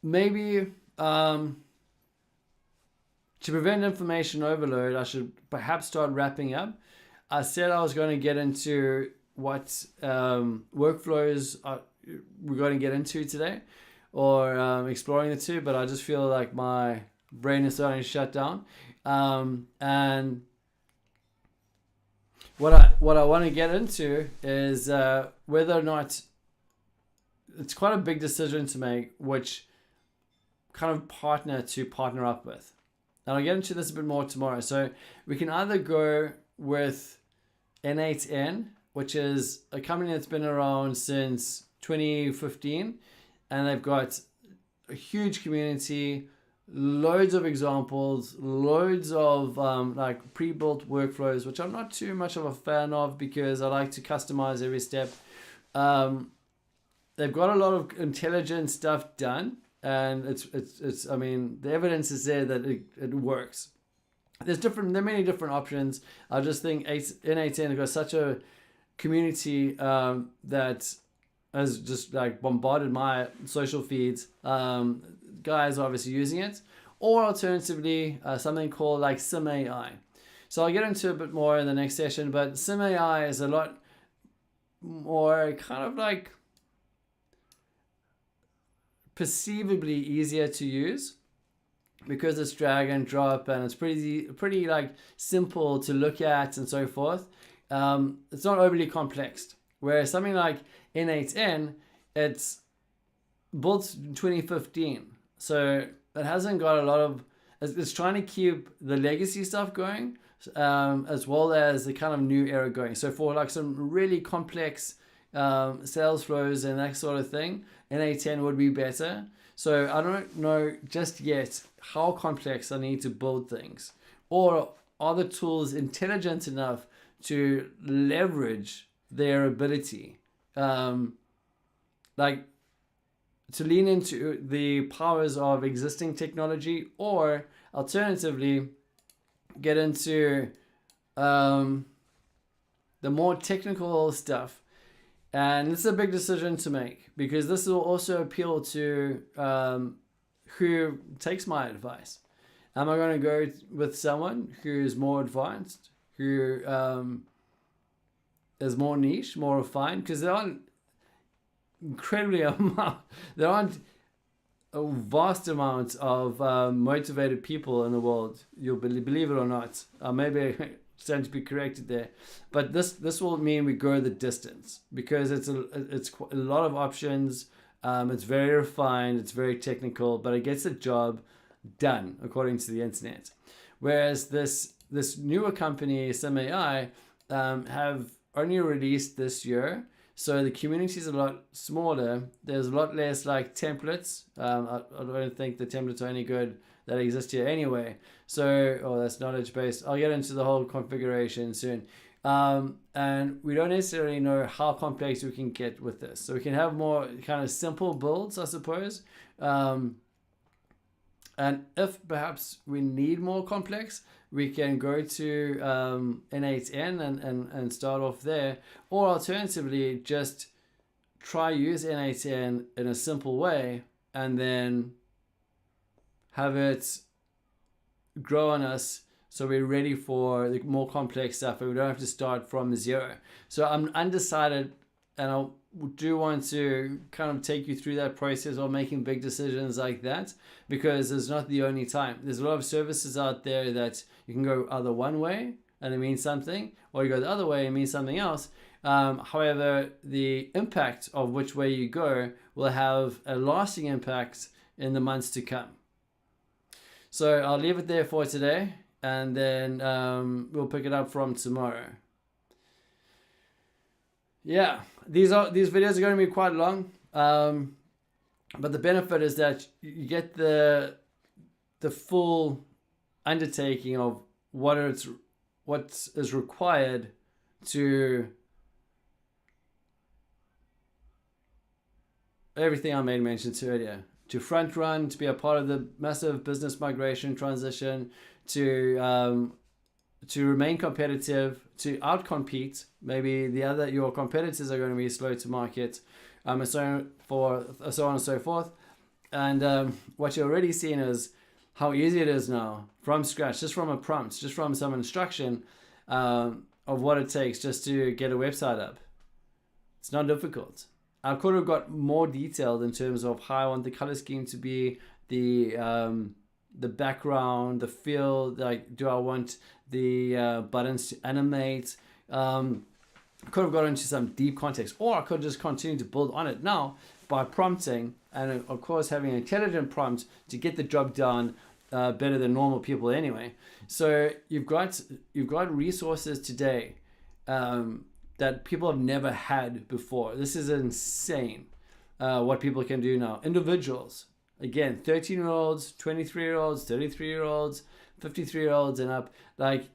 maybe to prevent information overload, I should perhaps start wrapping up. I said I was going to get into what workflows we're going to get into today, or exploring the two, but I just feel like my brain is starting to shut down. And what I want to get into is whether or not it's quite a big decision to make which kind of partner to partner up with. And I'll get into this a bit more tomorrow. So we can either go with N8N, which is a company that's been around since 2015, and they've got a huge community, loads of examples, loads of like pre-built workflows, which I'm not too much of a fan of because I like to customize every step. They've got a lot of intelligent stuff done, and it's I mean, the evidence is there that it works. There are many different options. I just think N8N have got such a community that has just like bombarded my social feeds. Guys are obviously using it, or alternatively something called like SimAI. So I'll get into a bit more in the next session, but SimAI is a lot more kind of like perceivably easier to use because it's drag and drop and it's pretty like simple to look at and so forth. It's not overly complex. Whereas something like N8N, it's built in 2015, so it hasn't got a lot of. It's trying to keep the legacy stuff going, as well as the kind of new era going. So for like some really complex sales flows and that sort of thing, N8N would be better. So I don't know just yet how complex I need to build things, or are the tools intelligent enough to leverage their ability, like to lean into the powers of existing technology, or alternatively get into the more technical stuff. And this is a big decision to make because this will also appeal to who takes my advice. Am I going to go with someone who's more advanced, who is more niche, more refined? Because there aren't there aren't a vast amount of motivated people in the world. You'll believe it or not. Maybe stand to be corrected there, but this will mean we go the distance because it's a lot of options. It's very refined, it's very technical, but it gets the job done according to the internet. Whereas this newer company, SimAI, have only released this year, so the community is a lot smaller. There's a lot less like templates. I don't think the templates are any good that exist here anyway. So, that's knowledge based. I'll get into the whole configuration soon. And we don't necessarily know how complex we can get with this. So we can have more kind of simple builds, I suppose. And if perhaps we need more complex, we can go to N8N and start off there. Or alternatively, just try use N8N in a simple way and then have it grow on us so we're ready for the more complex stuff and we don't have to start from zero. So I'm undecided, and I do want to kind of take you through that process of making big decisions like that, because it's not the only time. There's a lot of services out there that you can go either one way and it means something, or you go the other way and it means something else. However, the impact of which way you go will have a lasting impact in the months to come. So I'll leave it there for today, and then we'll pick it up from tomorrow. Yeah, these videos are going to be quite long, but the benefit is that you get the full undertaking of what is required to everything I made mention to earlier. To front run, to be a part of the massive business migration transition, to remain competitive, to outcompete. Maybe your competitors are going to be slow to market, and so on and so forth. And what you're already seeing is how easy it is now from scratch, just from a prompt, just from some instruction of what it takes just to get a website up. It's not difficult. I could have got more detailed in terms of how I want the color scheme to be, the background, the feel. Like, do I want the buttons to animate? I could have got into some deep context, or I could just continue to build on it now by prompting, and of course having an intelligent prompt to get the job done better than normal people anyway. So you've got resources today that people have never had before. This is insane what people can do now. Individuals, again, 13-year-olds, 23-year-olds, 33-year-olds, 53-year-olds and up, like,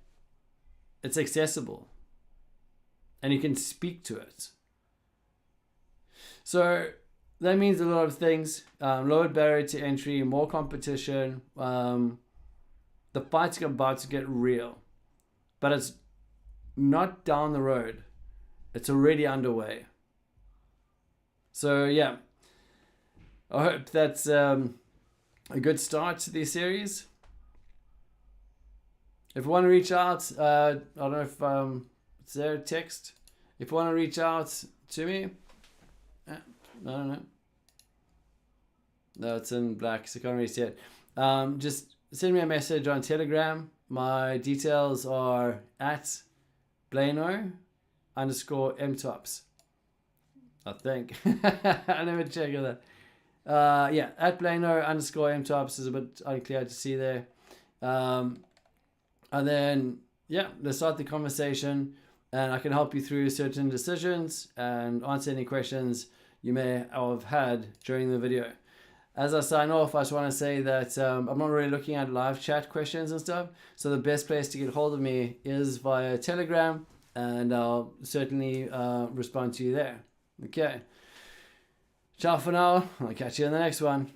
it's accessible and you can speak to it. So that means a lot of things. Lowered barrier to entry, more competition. The fight's about to get real, but it's not down the road. It's already underway. So yeah, I hope that's a good start to this series. If you want to reach out, I don't know if is there a text? If you want to reach out to me, I don't know. No, it's in black, so I can't really see it. Just send me a message on Telegram. My details are at Blano_mtops. I think. I never check that. Yeah, at Blano_mtops is a bit unclear to see there. And then, yeah, let's start the conversation, and I can help you through certain decisions and answer any questions you may have had during the video. As I sign off, I just want to say that I'm not really looking at live chat questions and stuff, so the best place to get hold of me is via Telegram, and I'll certainly respond to you there. Okay. Ciao for now. I'll catch you in the next one.